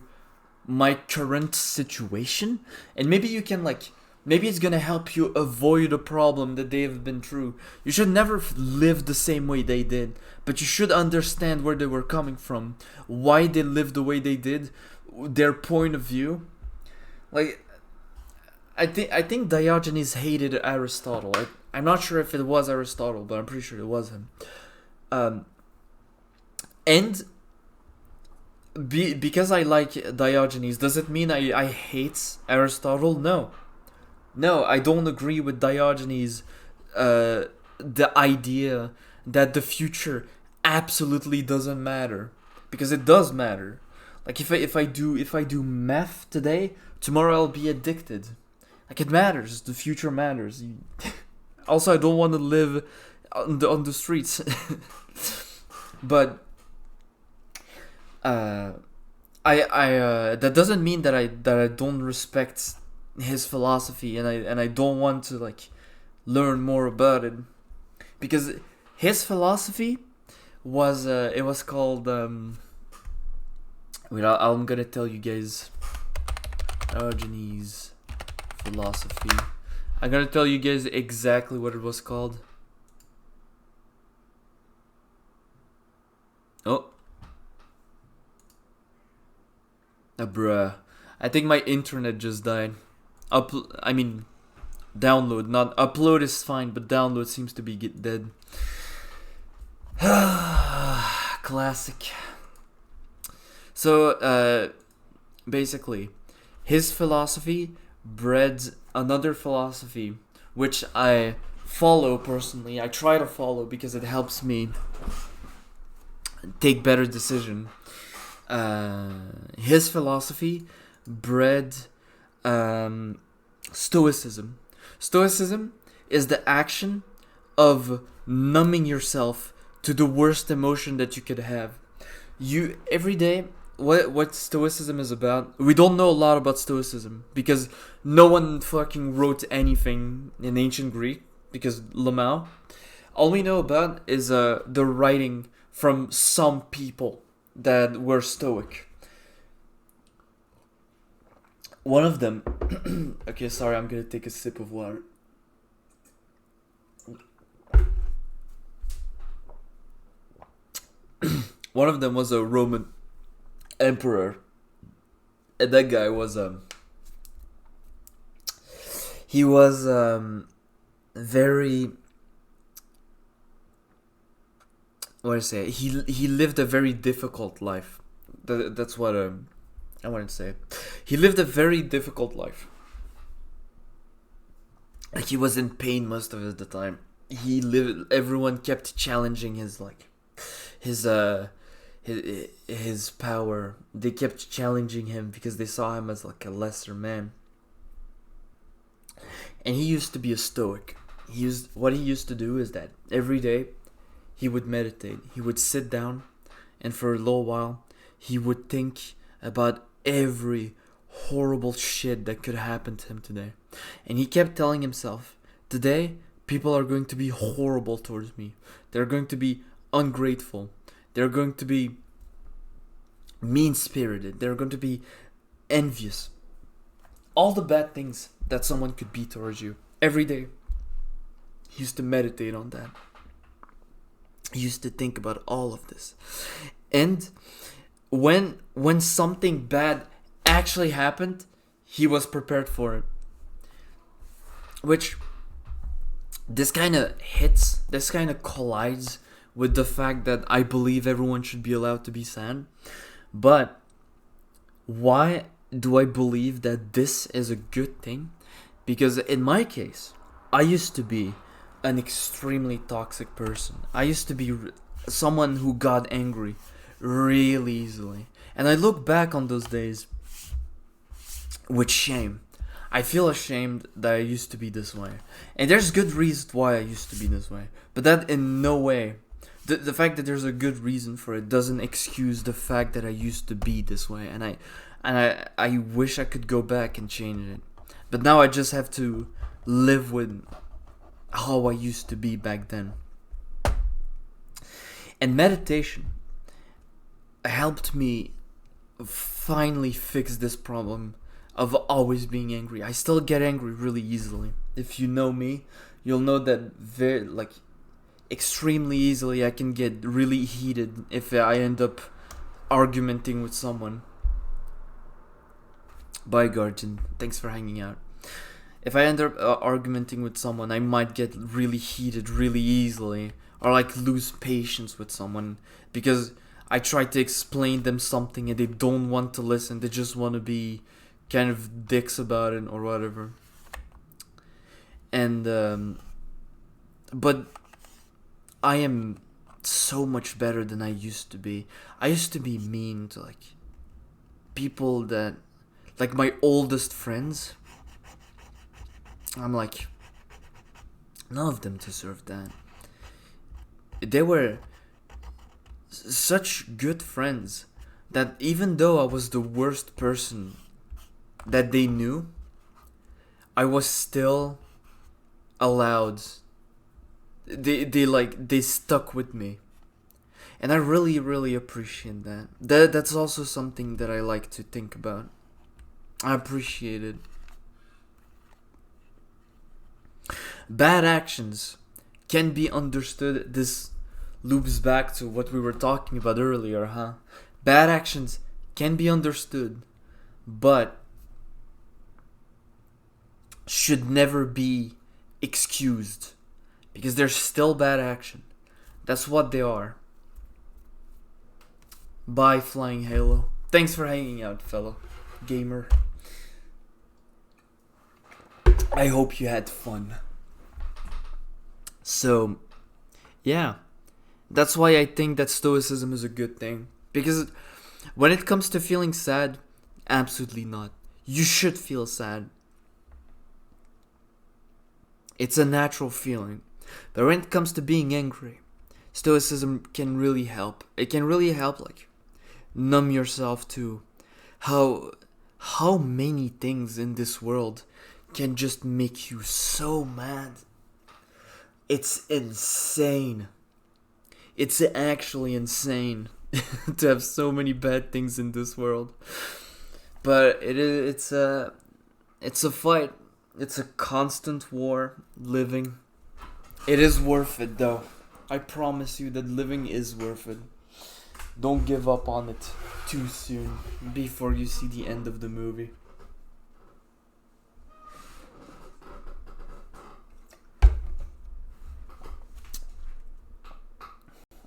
my current situation? And maybe you can like, maybe it's gonna help you avoid a problem that they have been through. You should never live the same way they did, but you should understand where they were coming from, why they lived the way they did, their point of view. Like, I think Diogenes hated Aristotle. I'm not sure if it was Aristotle, but I'm pretty sure it was him. And because I like Diogenes, does it mean I hate Aristotle? No, I don't agree with Diogenes. The idea that the future absolutely doesn't matter, because it does matter. Like if I do math today, tomorrow I'll be addicted. Like, it matters. The future matters. Also, I don't want to live on the streets. But that doesn't mean that I don't respect his philosophy and I don't want to like learn more about it, because his philosophy was it was called wait, I'm gonna tell you guys. Diogenes philosophy. I'm gonna tell you guys exactly what it was called. Oh, bruh. I think my internet just died. Download, not upload is fine, but download seems to be dead. Classic. So, basically, his philosophy bred another philosophy, which I follow personally. I try to follow because it helps me take better decisions. His philosophy bred Stoicism. Stoicism is the action of numbing yourself to the worst emotion that you could have. You every day. What Stoicism is about? We don't know a lot about Stoicism because no one fucking wrote anything in ancient Greek. because Lamau, all we know about is the writing from some people that were Stoic. One of them. Okay, sorry, I'm gonna take a sip of water. One of them was a Roman emperor, and that guy was he was very, what do I say? He lived a very difficult life. That's what I want to say. He lived a very difficult life. Like, he was in pain most of the time. He lived. Everyone kept challenging his his power. They kept challenging him because they saw him as like a lesser man. And he used to be a Stoic. What he used to do is that every day he would meditate. He would sit down, and for a little while he would think about every horrible shit that could happen to him today. And he kept telling himself, today people are going to be horrible towards me. They're going to be ungrateful. They're going to be mean-spirited. They're going to be envious. All the bad things that someone could be towards you. Every day he used to meditate on that. He used to think about all of this. And when something bad actually happened, he was prepared for it. Which, this kind of collides with the fact that I believe everyone should be allowed to be sad. But why do I believe that this is a good thing? Because in my case, I used to be an extremely toxic person. I used to be someone who got angry really easily. And I look back on those days with shame. I feel ashamed that I used to be this way. And there's good reasons why I used to be this way. But that in no way, the fact that there's a good reason for it doesn't excuse the fact that I used to be this way. And I wish I could go back and change it. But now I just have to live with how I used to be back then. And meditation helped me finally fix this problem of always being angry. I still get angry really easily. If you know me, you'll know that extremely easily I can get really heated if I end up argumenting with someone. Bye, Guardian. Thanks for hanging out. If I end up argumenting with someone, I might get really heated really easily, or like lose patience with someone because I try to explain them something and they don't want to listen. They just want to be kind of dicks about it or whatever. And but I am so much better than I used to be. I used to be mean to like people that, like my oldest friends. I'm like, none of them deserve that. They were such good friends that even though I was the worst person that they knew, I was still allowed. They stuck with me. And I really, really appreciate that. That's also something that I like to think about. I appreciate it. Bad actions can be understood. This loops back to what we were talking about earlier, huh? Bad actions can be understood, but should never be excused. Because they're still bad action. That's what they are. Bye, Flying Halo. Thanks for hanging out, fellow gamer. I hope you had fun. So, yeah. That's why I think that Stoicism is a good thing. Because when it comes to feeling sad, absolutely not. You should feel sad. It's a natural feeling. But when it comes to being angry, Stoicism can really help. It can really help, like, numb yourself to how many things in this world can just make you so mad. It's insane. It's actually insane to have so many bad things in this world. But it's a fight. It's a constant war living. It is worth it though. I promise you that living is worth it. Don't give up on it too soon before you see the end of the movie.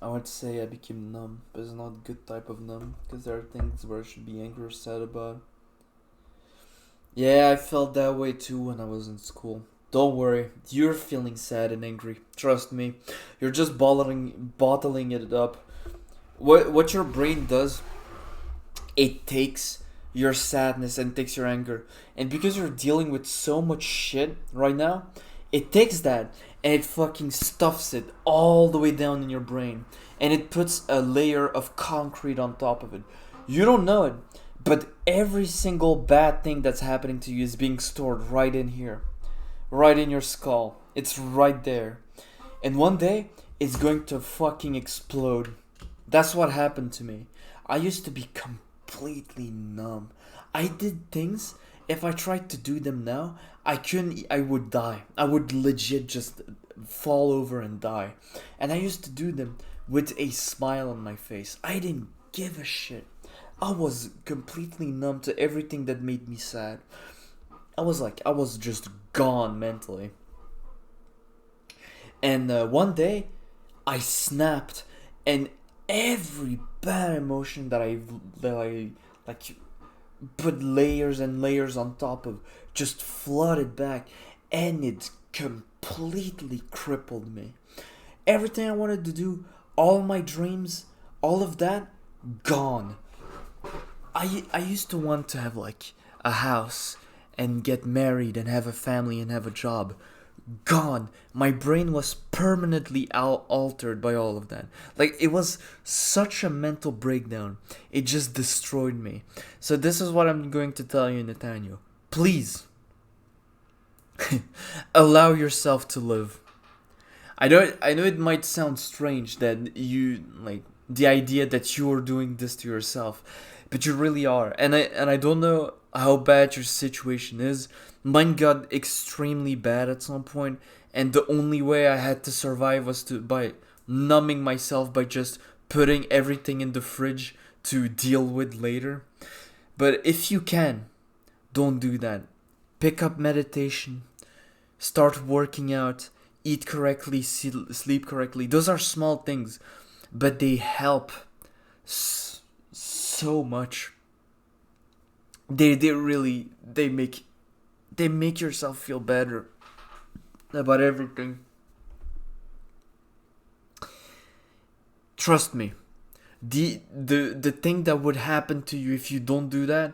I would say I became numb, but it's not a good type of numb, because there are things where I should be angry or sad about. Yeah, I felt that way too when I was in school. Don't worry, you're feeling sad and angry. Trust me, you're just bottling it up. What your brain does, it takes your sadness and takes your anger, and because you're dealing with so much shit right now, it takes that and it fucking stuffs it all the way down in your brain, and it puts a layer of concrete on top of it. You don't know it, but every single bad thing that's happening to you is being stored right in here, right in your skull. It's right there, and one day it's going to fucking explode. That's what happened to me. I used to be completely numb. I did things, if I tried to do them now, I would die. I would legit just fall over and die. And I used to do them with a smile on my face. I didn't give a shit. I was completely numb to everything that made me sad. I was just gone mentally. And one day, I snapped, and every bad emotion that I like put layers and layers on top of just flooded back, and it completely crippled me. Everything I wanted to do, all my dreams, all of that, gone. I used to want to have like a house and get married and have a family and have a job. Gone. My brain was permanently altered by all of that. Like, it was such a mental breakdown. It just destroyed me. So this is what I'm going to tell you, Nathaniel. Please allow yourself to live. I know it might sound strange that you like the idea that you are doing this to yourself, but you really are. And I don't know how bad your situation is. Mine got extremely bad at some point, and the only way I had to survive was by numbing myself, by just putting everything in the fridge to deal with later. But if you can, don't do that. Pick up meditation, start working out, eat correctly, sleep correctly. Those are small things, but they help so much. They make yourself feel better about everything. Trust me. The thing that would happen to you if you don't do that,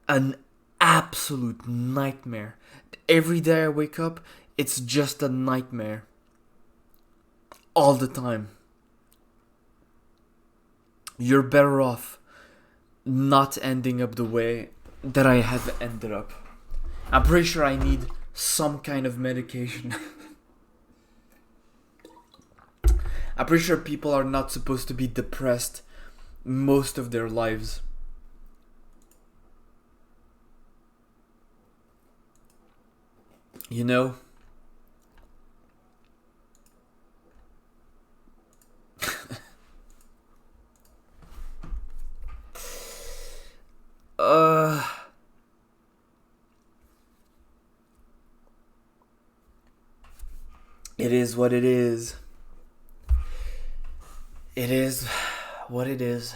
an absolute nightmare. Every day I wake up, it's just a nightmare. All the time. You're better off not ending up the way that I have ended up. I'm pretty sure I need some kind of medication. I'm pretty sure people are not supposed to be depressed most of their lives. You know? It is what it is. It is what it is.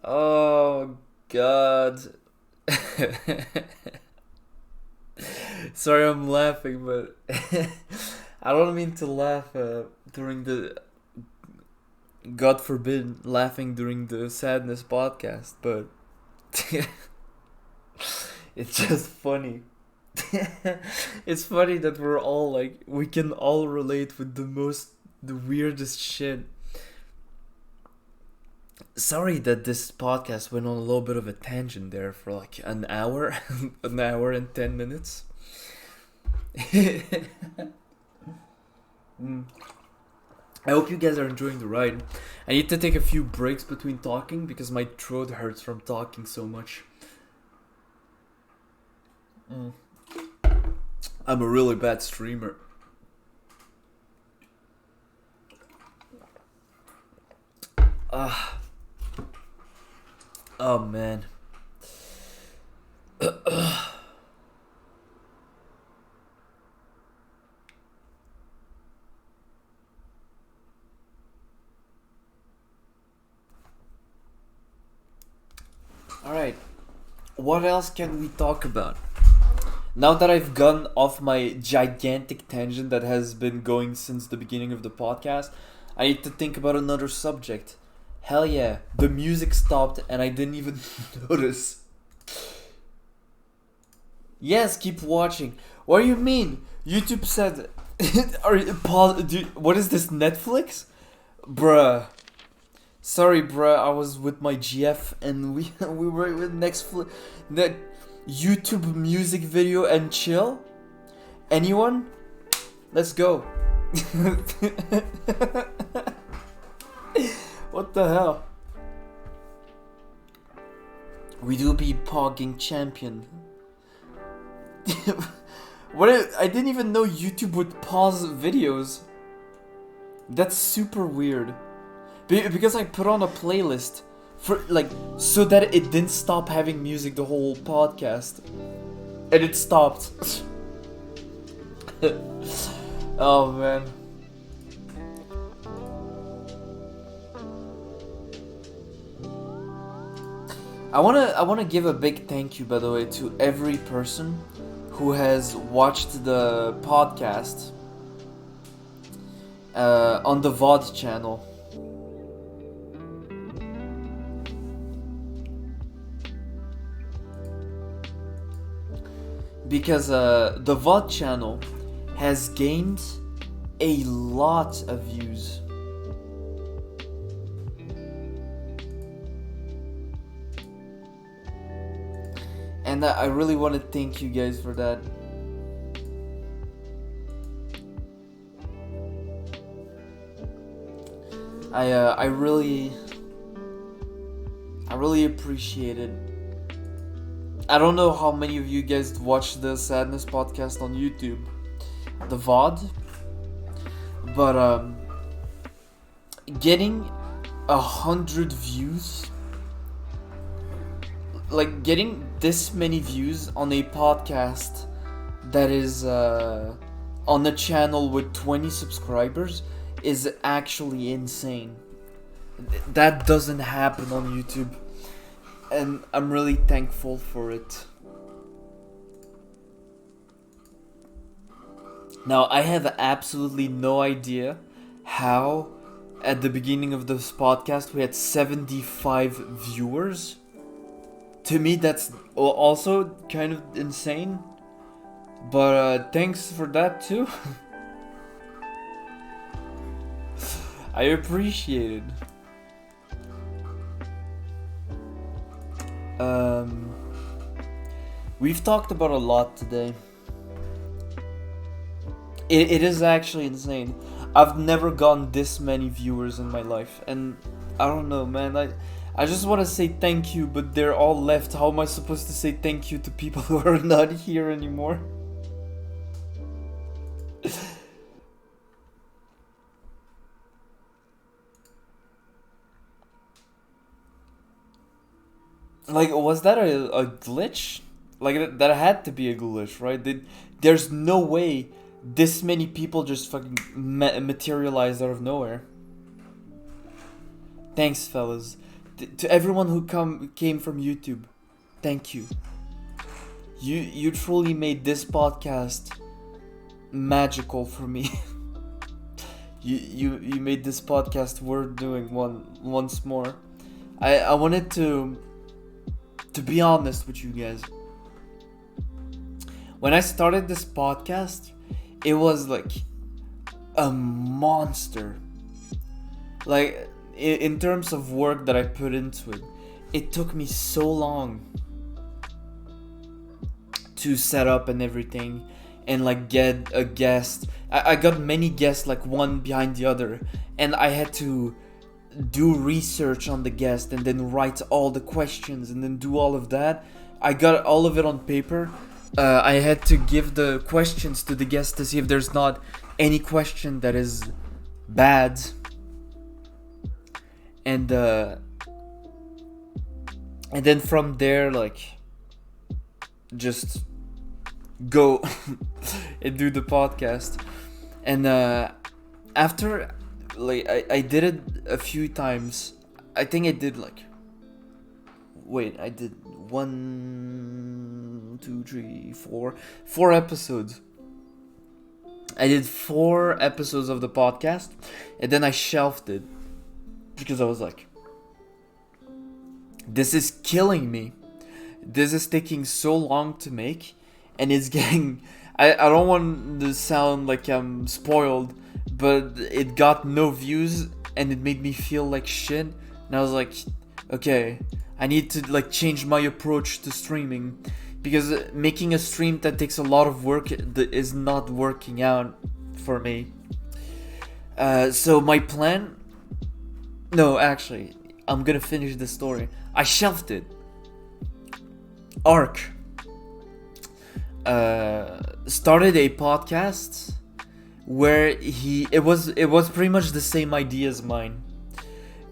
Oh, God. Sorry, I'm laughing, but I don't mean to laugh during the, God forbid, laughing during the sadness podcast, but it's just funny. It's funny that we're all like, we can all relate with the weirdest shit. Sorry that this podcast went on a little bit of a tangent there for like an hour, an hour and 10 minutes. Mm. I hope you guys are enjoying the ride. I need to take a few breaks between talking because my throat hurts from talking so much. Mm. I'm a really bad streamer. Ah. Oh man. Alright. What else can we talk about? Now that I've gone off my gigantic tangent that has been going since the beginning of the podcast, I need to think about another subject. Hell yeah, the music stopped and I didn't even notice. Yes, keep watching. What do you mean? YouTube said, what is this, Netflix? Bruh. Sorry, bruh, I was with my GF and we we were with that YouTube music video and chill. Anyone? Let's go. What the hell? We do be pogging champion. I didn't even know YouTube would pause videos. That's super weird. Because I put on a playlist for like so that it didn't stop having music the whole podcast, and it stopped. Oh man. I wanna give a big thank you, by the way, to every person who has watched the podcast on the VOD channel. Because the VOD channel has gained a lot of views. And I really want to thank you guys for that. I really appreciate it. I don't know how many of you guys watch the Sadness podcast on YouTube, the VOD, but getting 100 views, like getting this many views on a podcast that is on a channel with 20 subscribers is actually insane. That doesn't happen on YouTube. And I'm really thankful for it. Now, I have absolutely no idea how at the beginning of this podcast we had 75 viewers. To me, that's also kind of insane. But thanks for that too. I appreciate it. We've talked about a lot today. It is actually insane. I've never gotten this many viewers in my life, and I don't know, man. I just want to say thank you, but they're all left. How am I supposed to say thank you to people who are not here anymore? Like, was that a glitch? Like, that had to be a glitch, right? There's no way this many people just fucking materialized out of nowhere. Thanks, fellas. To everyone who came from YouTube, thank you. You truly made this podcast magical for me. you made this podcast worth doing once more. I wanted to be honest with you guys. When I started this podcast, it was like a monster. Like, in terms of work that I put into it, it took me so long to set up and everything, and like get a guest. I got many guests, like one behind the other, and I had to do research on the guest and then write all the questions and then do all of that. I got all of it on paper. I had to give the questions to the guest to see if there's not any question that is bad. And then from there, like, just go and do the podcast. And after, like, I did it a few times. I think I did like, I did 1, 2, 3, 4 episodes. I did 4 episodes of the podcast, and then I shelved it because I was like, this is killing me. This is taking so long to make, and it's getting... I don't want to sound like I'm spoiled, but it got no views, and it made me feel like shit. And I was like, okay, I need to like change my approach to streaming, because making a stream that takes a lot of work is not working out for me. So my plan... No, actually, I'm gonna finish the story. I shelved it. Ark started a podcast where it was pretty much the same idea as mine,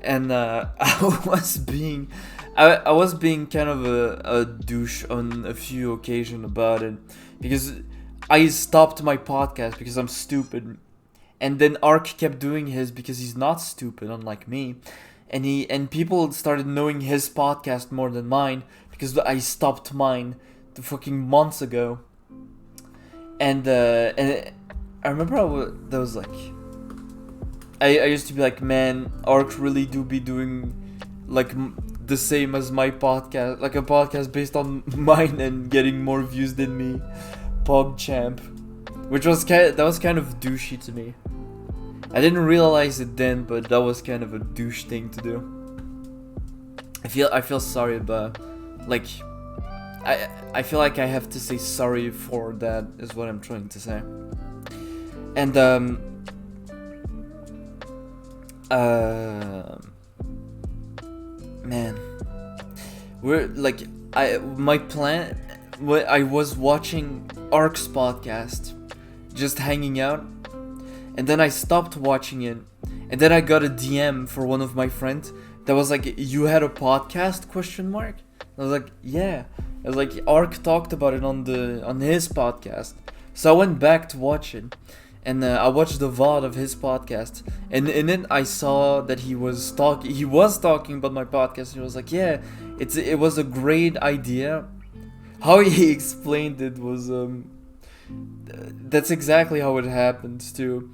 and I was being kind of a douche on a few occasions about it, because I stopped my podcast because I'm stupid, and then Ark kept doing his because he's not stupid, unlike me, and people started knowing his podcast more than mine because I stopped mine the fucking months ago. And I remember that was like, I used to be like, man, Ark really do be doing like the same as my podcast, like a podcast based on mine and getting more views than me, PogChamp, which was kind of douchey to me. I didn't realize it then, but that was kind of a douche thing to do. I feel sorry, but like, I feel like I have to say sorry for that, is what I'm trying to say. And man, we're like, I was watching Ark's podcast, just hanging out, and then I stopped watching it, and then I got a DM for one of my friends that was like, "You had a podcast?" ? I was like, "Yeah." I was like, Ark talked about it on his podcast, so I went back to watch it, and I watched the VOD of his podcast, and in it I saw that he was talking about my podcast, and he was like, "Yeah, it was a great idea." How he explained it was that's exactly how it happened too.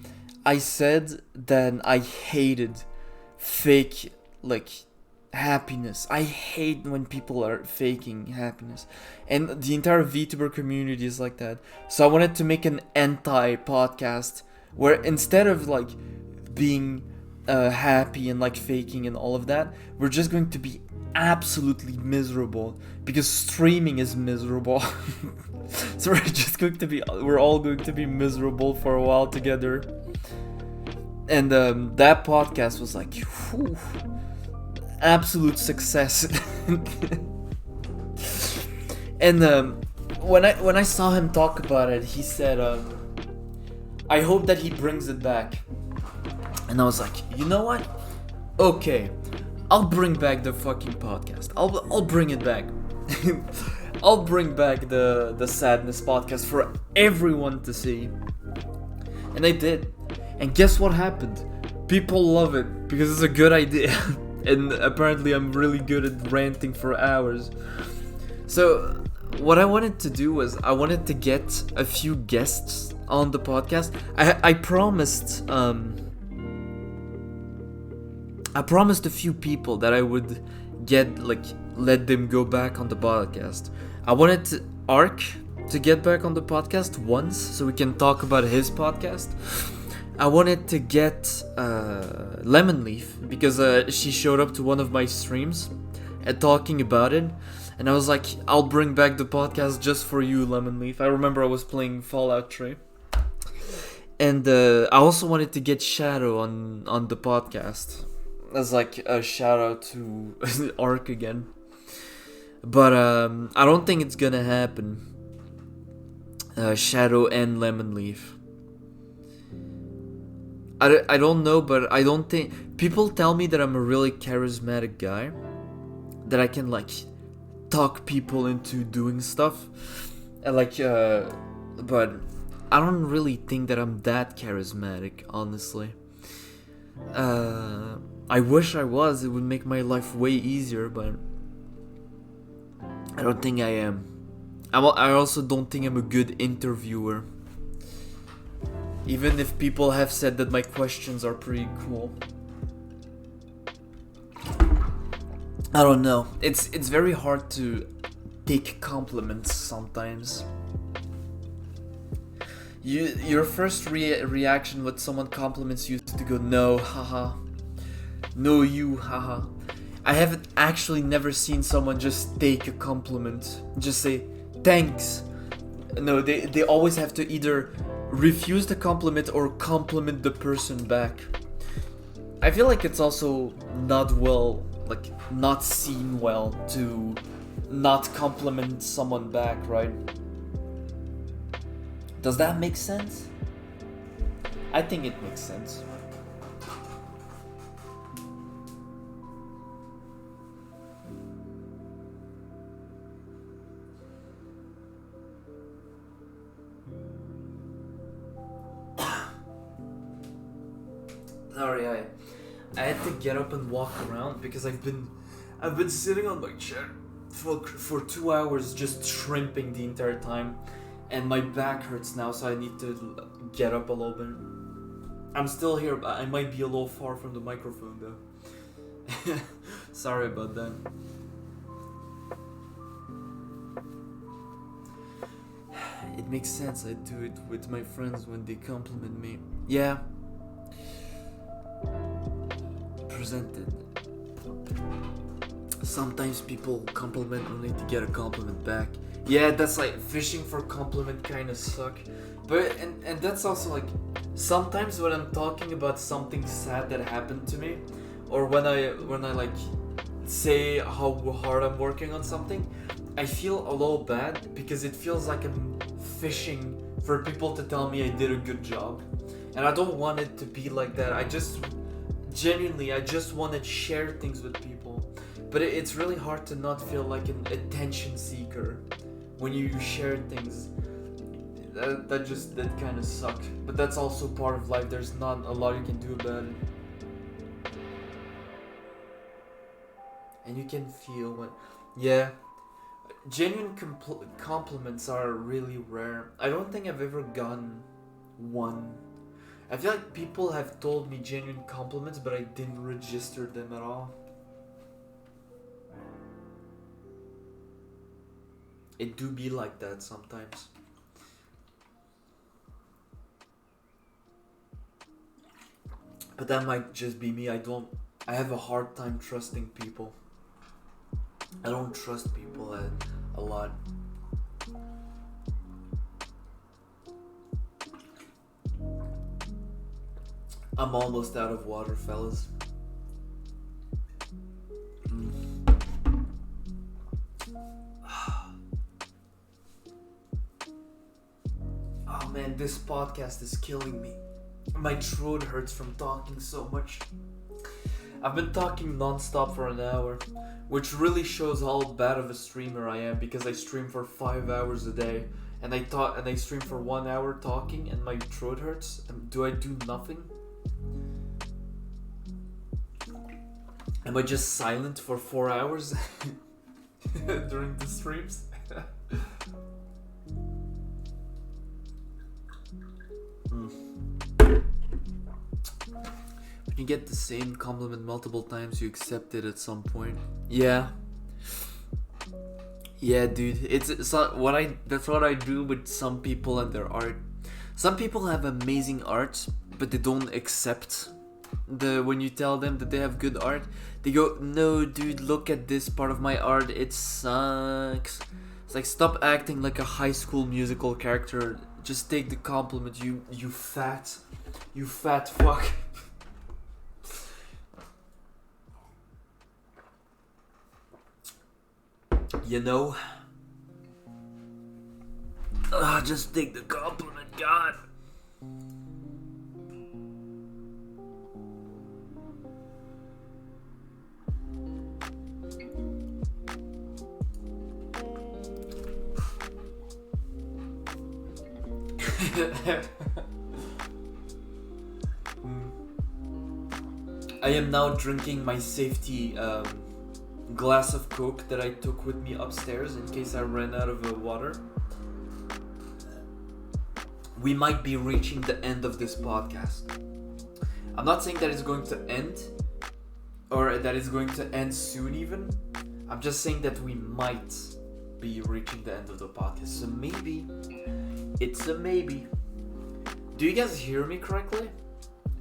I said that I hated fake, like, happiness. I hate when people are faking happiness, and the entire VTuber community is like that. So I wanted to make an anti-podcast where instead of like being happy and like faking and all of that, we're just going to be absolutely miserable, because streaming is miserable. So we're all going to be miserable for a while together. And that podcast was like, whew, absolute success. And when I saw him talk about it, he said, I hope that he brings it back. And I was like, you know what? Okay, I'll bring back the fucking podcast. I'll bring it back. I'll bring back the Sadness podcast for everyone to see. And I did. And guess what happened? People love it because it's a good idea. And apparently I'm really good at ranting for hours. So what I wanted to do was I wanted to get a few guests on the podcast. I promised a few people that I would let them go back on the podcast. I wanted Ark to get back on the podcast once so we can talk about his podcast. I wanted to get Lemon Leaf because she showed up to one of my streams and talking about it, and I was like, I'll bring back the podcast just for you, Lemon Leaf. I remember I was playing Fallout 3. And I also wanted to get Shadow on the podcast as like a shout out to Ark again. But I don't think it's gonna happen. Shadow and Lemon Leaf. I don't know, but I don't think... People tell me that I'm a really charismatic guy. That I can like talk people into doing stuff. And like, but I don't really think that I'm that charismatic, honestly. I wish I was. It would make my life way easier, but I don't think I am. I also don't think I'm a good interviewer. Even if people have said that my questions are pretty cool. I don't know. It's very hard to take compliments sometimes. Your first reaction when someone compliments you is to go, no, haha. No, you, haha. I haven't actually never seen someone just take a compliment. Just say, thanks. No, they always have to either refuse the compliment or compliment the person back. I feel like it's also not well, like not seen well to not compliment someone back, right? Does that make sense? I think it makes sense. Sorry, I had to get up and walk around because I've been sitting on my chair for 2 hours just shrimping the entire time, and my back hurts now, so I need to get up a little bit. I'm still here, but I might be a little far from the microphone though. Sorry about that. It makes sense. I do it with my friends when they compliment me. Yeah. Presented. Sometimes people compliment only to get a compliment back. Yeah, that's like fishing for compliment kind of suck. But and that's also like sometimes when I'm talking about something sad that happened to me, or when I like say how hard I'm working on something, I feel a little bad because it feels like I'm fishing for people to tell me I did a good job. And I don't want it to be like that. I just want to share things with people. But it's really hard to not feel like an attention seeker when you share things. That kind of sucked. But that's also part of life. There's not a lot you can do about it. And you can feel when... Yeah. Genuine compliments are really rare. I don't think I've ever gotten one. I feel like people have told me genuine compliments, but I didn't register them at all. It do be like that sometimes. But that might just be me. I have a hard time trusting people. I don't trust people a lot. I'm almost out of water, fellas. Oh man, this podcast is killing me. My throat hurts from talking so much. I've been talking non-stop for an hour, which really shows how bad of a streamer I am because I stream for 5 hours a day, and I stream for 1 hour talking and my throat hurts. And do I do nothing? Am I just silent for 4 hours during the streams? When you get the same compliment multiple times, you accept it at some point. Yeah. Yeah, dude. It's what that's what I do with some people and their art. Some people have amazing art, but they don't accept when you tell them that they have good art. They go, no dude, look at this part of my art, it sucks. It's like, stop acting like a High School Musical character. Just take the compliment, you fat fuck. You know? Just take the compliment, God. I am now drinking my safety glass of Coke that I took with me upstairs in case I ran out of water. We might be reaching the end of this podcast. I'm not saying that it's going to end, or that it's going to end soon even. I'm just saying that we might be reaching the end of the podcast. So maybe, it's a maybe. Do you guys hear me correctly?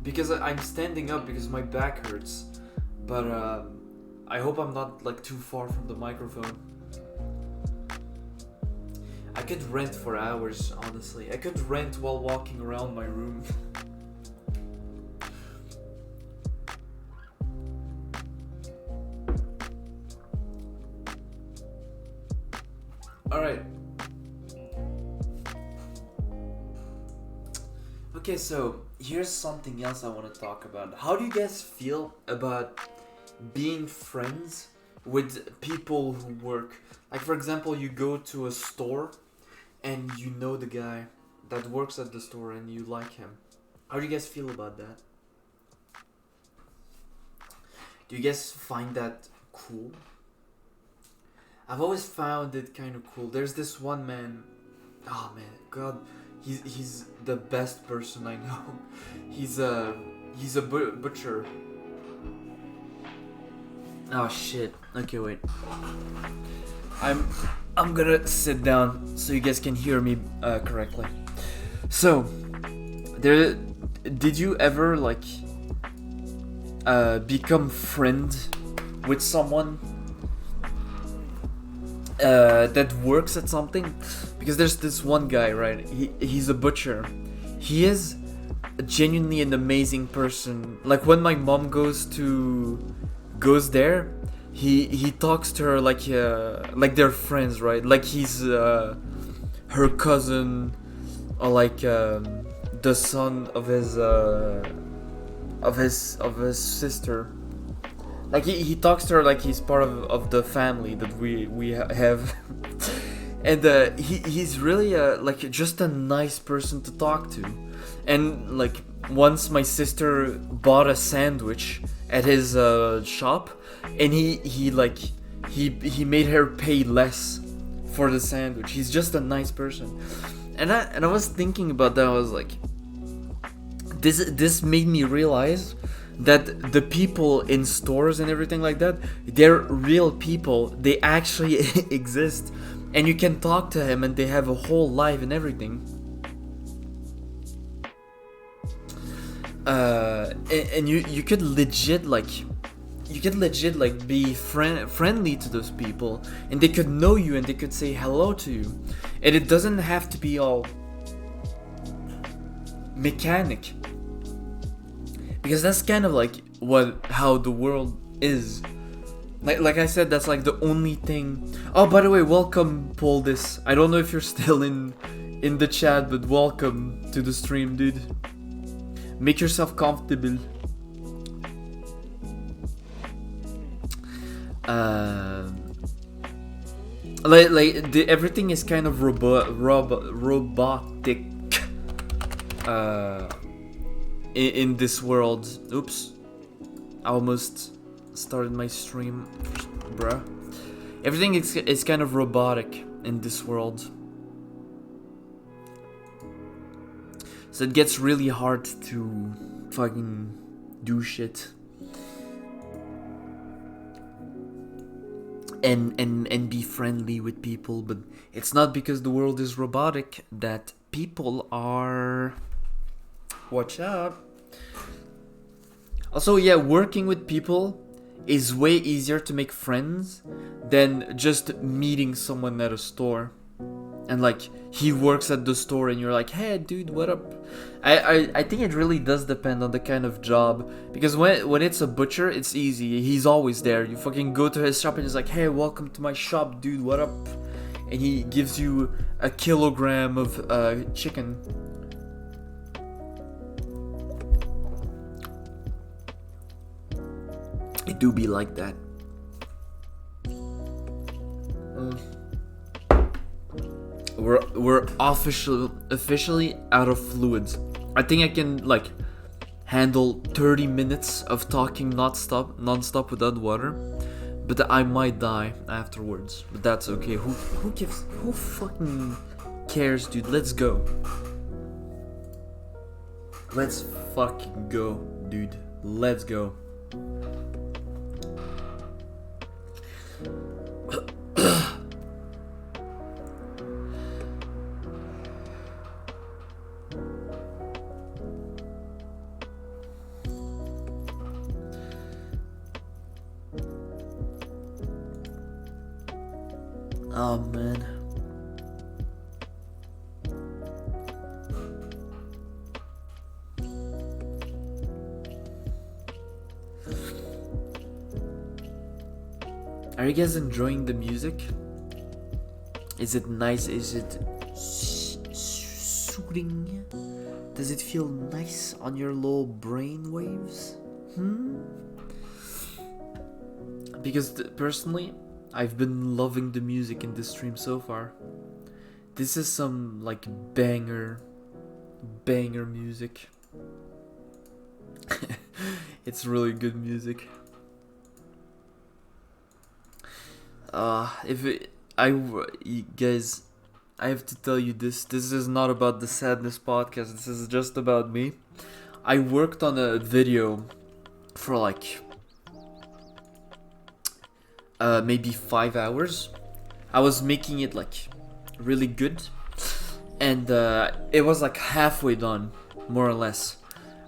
Because I'm standing up because my back hurts. But I hope I'm not like too far from the microphone. I could rant for hours, honestly. I could rant while walking around my room. Alright. Okay, so here's something else I want to talk about. How do you guys feel about being friends with people who work? Like, for example, you go to a store and you know the guy that works at the store and you like him. How do you guys feel about that? Do you guys find that cool? I've always found it kind of cool. There's this one man. Oh man, God, he's the best person I know. He's a butcher. Oh shit. Okay, wait. I'm gonna sit down so you guys can hear me correctly. So, did you ever like become friend with someone that works at something? Because there's this one guy, right? He's a butcher. He is genuinely an amazing person. Like, when my mom goes there, he talks to her like they're friends, right? Like he's her cousin, or like the son of his sister. Like he talks to her like he's part of the family that we have. And he's really like just a nice person to talk to. And like once my sister bought a sandwich at his shop, and he made her pay less for the sandwich. He's just a nice person. And I was thinking about that. I was like, this made me realize that the people in stores and everything like that, they're real people. They actually exist, and you can talk to them, and they have a whole life and everything. And you could legit be friendly to those people, and they could know you and they could say hello to you, and it doesn't have to be all mechanic, because that's kind of like how the world is. Like I said, that's like the only thing. Oh, by the way, welcome, Poldis. I don't know if you're still in the chat, but welcome to the stream, dude. Make yourself comfortable. Everything is kind of robotic in this world. Oops, I almost started my stream, bruh. Everything is kind of robotic in this world, so it gets really hard to fucking do shit and be friendly with people. But it's not because the world is robotic that people are... Watch out. Also, yeah, working with people is way easier to make friends than just meeting someone at a store. And like, he works at the store and you're like, hey dude, what up? I think it really does depend on the kind of job. Because when it's a butcher, it's easy. He's always there. You fucking go to his shop and he's like, hey, welcome to my shop, dude, what up? And he gives you a kilogram of chicken. It do be like that. We're officially out of fluids. I think I can like handle 30 minutes of talking non-stop without water, but I might die afterwards. But that's okay. Who fucking cares, dude? Let's go. Let's fucking go, dude. Let's go. Oh man. Are you guys enjoying the music? Is it nice? Is it soothing? Does it feel nice on your little brain waves? Because personally, I've been loving the music in this stream so far. This is some like banger music. It's really good music. Guys, I have to tell you this. This is not about the sadness podcast. This is just about me. I worked on a video for like maybe 5 hours. I was making it like really good, and it was like halfway done, more or less.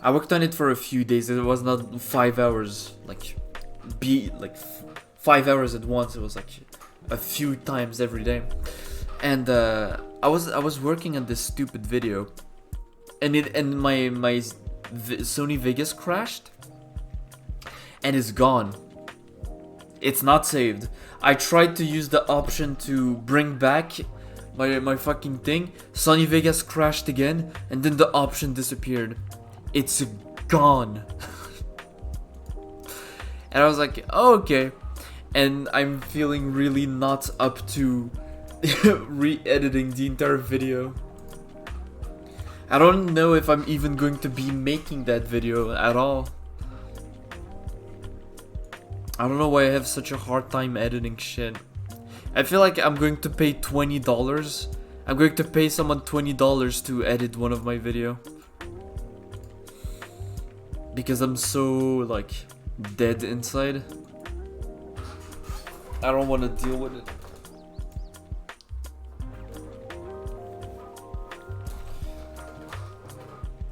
I worked on it for a few days. It was not 5 hours, like 5 hours at once. It was like a few times every day, and I was working on this stupid video, and my Sony Vegas crashed, and it's gone. It's not saved. I tried to use the option to bring back my fucking thing. Sony Vegas crashed again, and then the option disappeared. It's gone. And I was like, oh, okay. And I'm feeling really not up to re-editing the entire video. I don't know if I'm even going to be making that video at all. I don't know why I have such a hard time editing shit. I feel like I'm going to pay $20. I'm going to pay someone $20 to edit one of my video. Because I'm so like dead inside. I don't want to deal with it.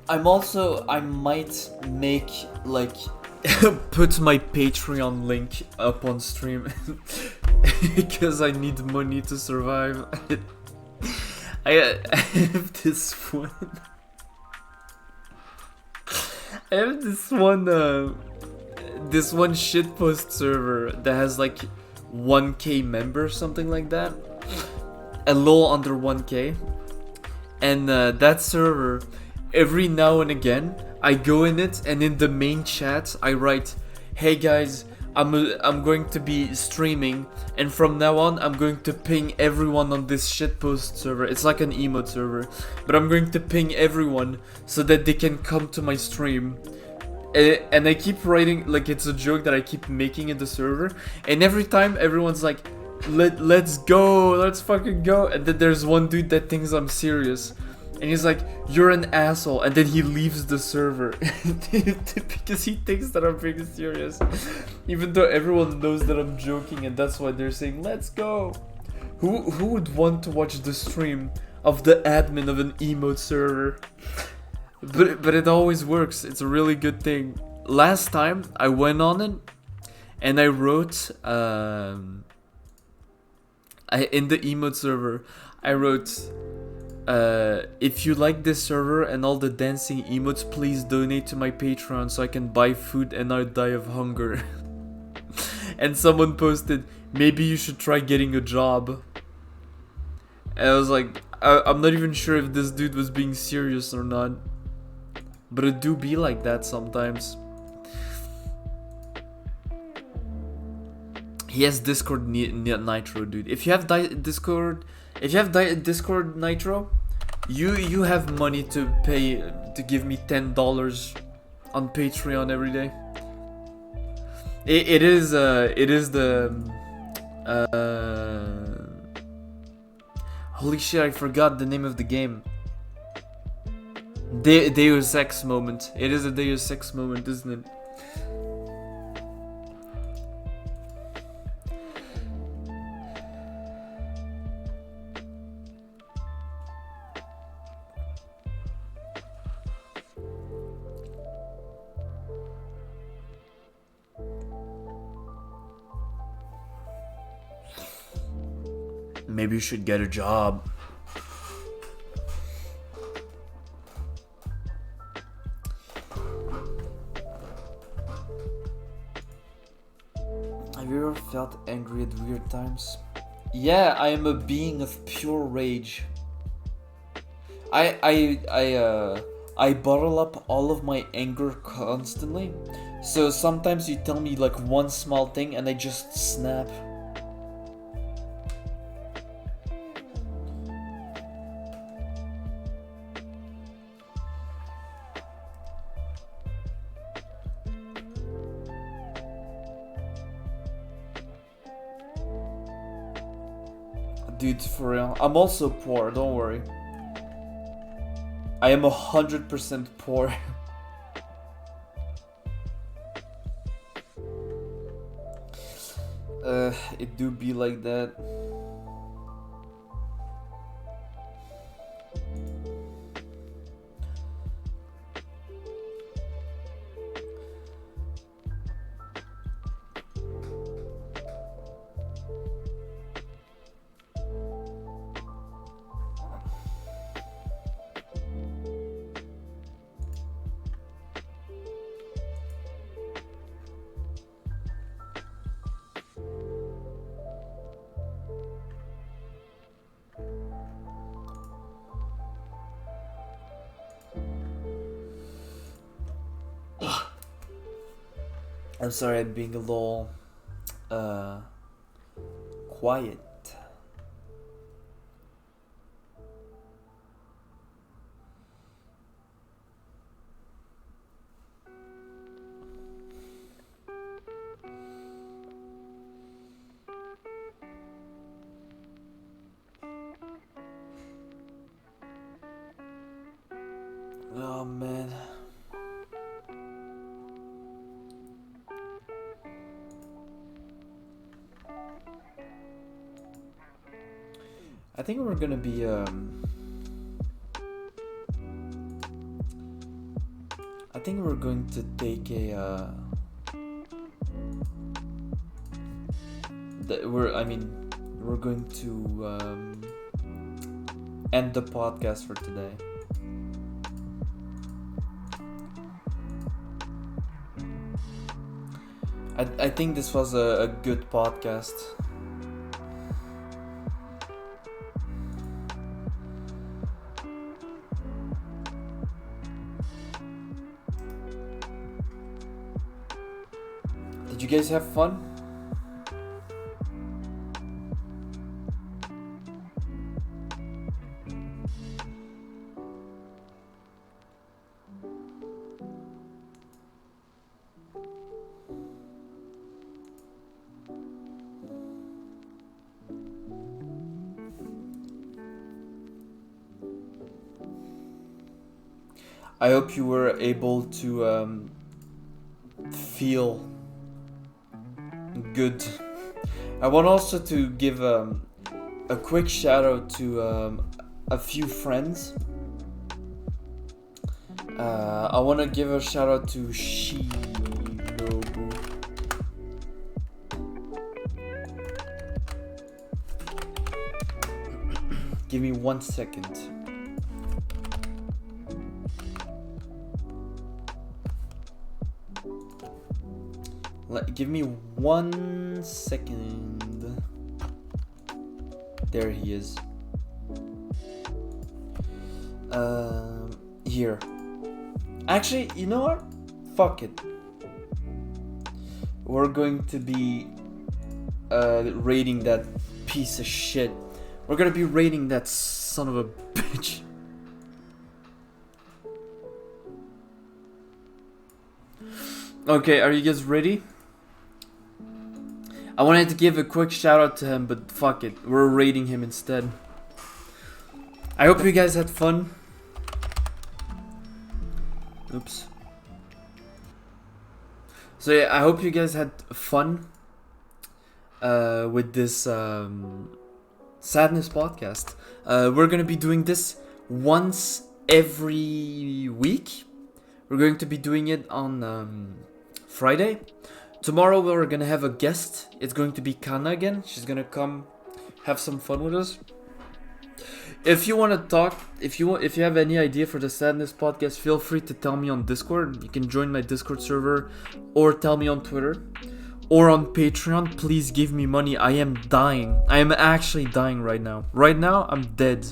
I might make like put my Patreon link up on stream because I need money to survive. I have this one. I have this one shitpost server that has like 1k members, something like that, a little under 1k, and that server, every now and again I go in it, and in the main chat I write, hey guys, I'm going to be streaming, and from now on I'm going to ping everyone on this shitpost server. It's like an emote server, but I'm going to ping everyone so that they can come to my stream. And I keep writing, like it's a joke that I keep making in the server, and every time everyone's like, let's go, let's fucking go, and then there's one dude that thinks I'm serious, and he's like, you're an asshole, and then he leaves the server because he thinks that I'm being serious, even though everyone knows that I'm joking, and that's why they're saying let's go. Who would want to watch the stream of the admin of an emote server? But it always works. It's a really good thing. last time I went on it and I wrote in the emote server, I wrote, if you like this server and all the dancing emotes, please donate to my Patreon so I can buy food and not die of hunger. And someone posted, maybe you should try getting a job. And I was like, I'm not even sure if this dude was being serious or not. But it do be like that sometimes. He has Discord Nitro, dude. If you have Discord Nitro, you have money to pay to give me $10 on Patreon every day. It is the holy shit, I forgot the name of the game. Deus Ex moment. It is a Deus Ex moment, isn't it? Maybe you should get a job. Have you ever felt angry at weird times? Yeah, I am a being of pure rage. I bottle up all of my anger constantly. So sometimes you tell me like one small thing and I just snap. Dude, for real. I'm also poor, don't worry. I am 100% poor. It do be like that. I'm sorry, I'm being a little quiet. Oh man. I think we're gonna be I think we're going to take a we're going to end the podcast for today. I think this was a good podcast. Did you guys have fun? I hope you were able to feel good. I want also to give a quick shout out to a few friends. I want to give a shout out to Yobu. Give me 1 second. Give me 1 second. There he is. Here. Actually, you know what? Fuck it. We're going to be rating that piece of shit. We're gonna be rating that son of a bitch. Okay, are you guys ready? I wanted to give a quick shout out to him, but fuck it. We're rating him instead. I hope you guys had fun. Oops. So yeah, I hope you guys had fun with this Sadness podcast. We're gonna be doing this once every week. We're going to be doing it on Friday. Tomorrow we're gonna have a guest. It's going to be Kana again. She's gonna come have some fun with us. If you want to talk, if you have any idea for the Sadness podcast, feel free to tell me on Discord. You can join my Discord server, or tell me on Twitter, or on Patreon. Please give me money. I am dying. I am actually dying right now. Right now I'm dead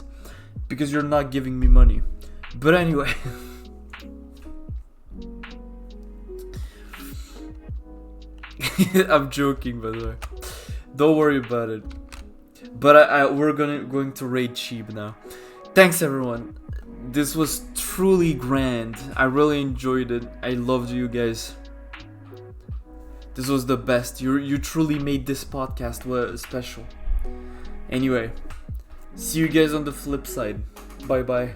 because you're not giving me money. But anyway. I'm joking, by the way. Don't worry about it. But we're going to raid Sheeb now. Thanks everyone. This was truly grand. I really enjoyed it. I loved you guys. This was the best. You truly made this podcast special. Anyway, see you guys on the flip side. Bye bye.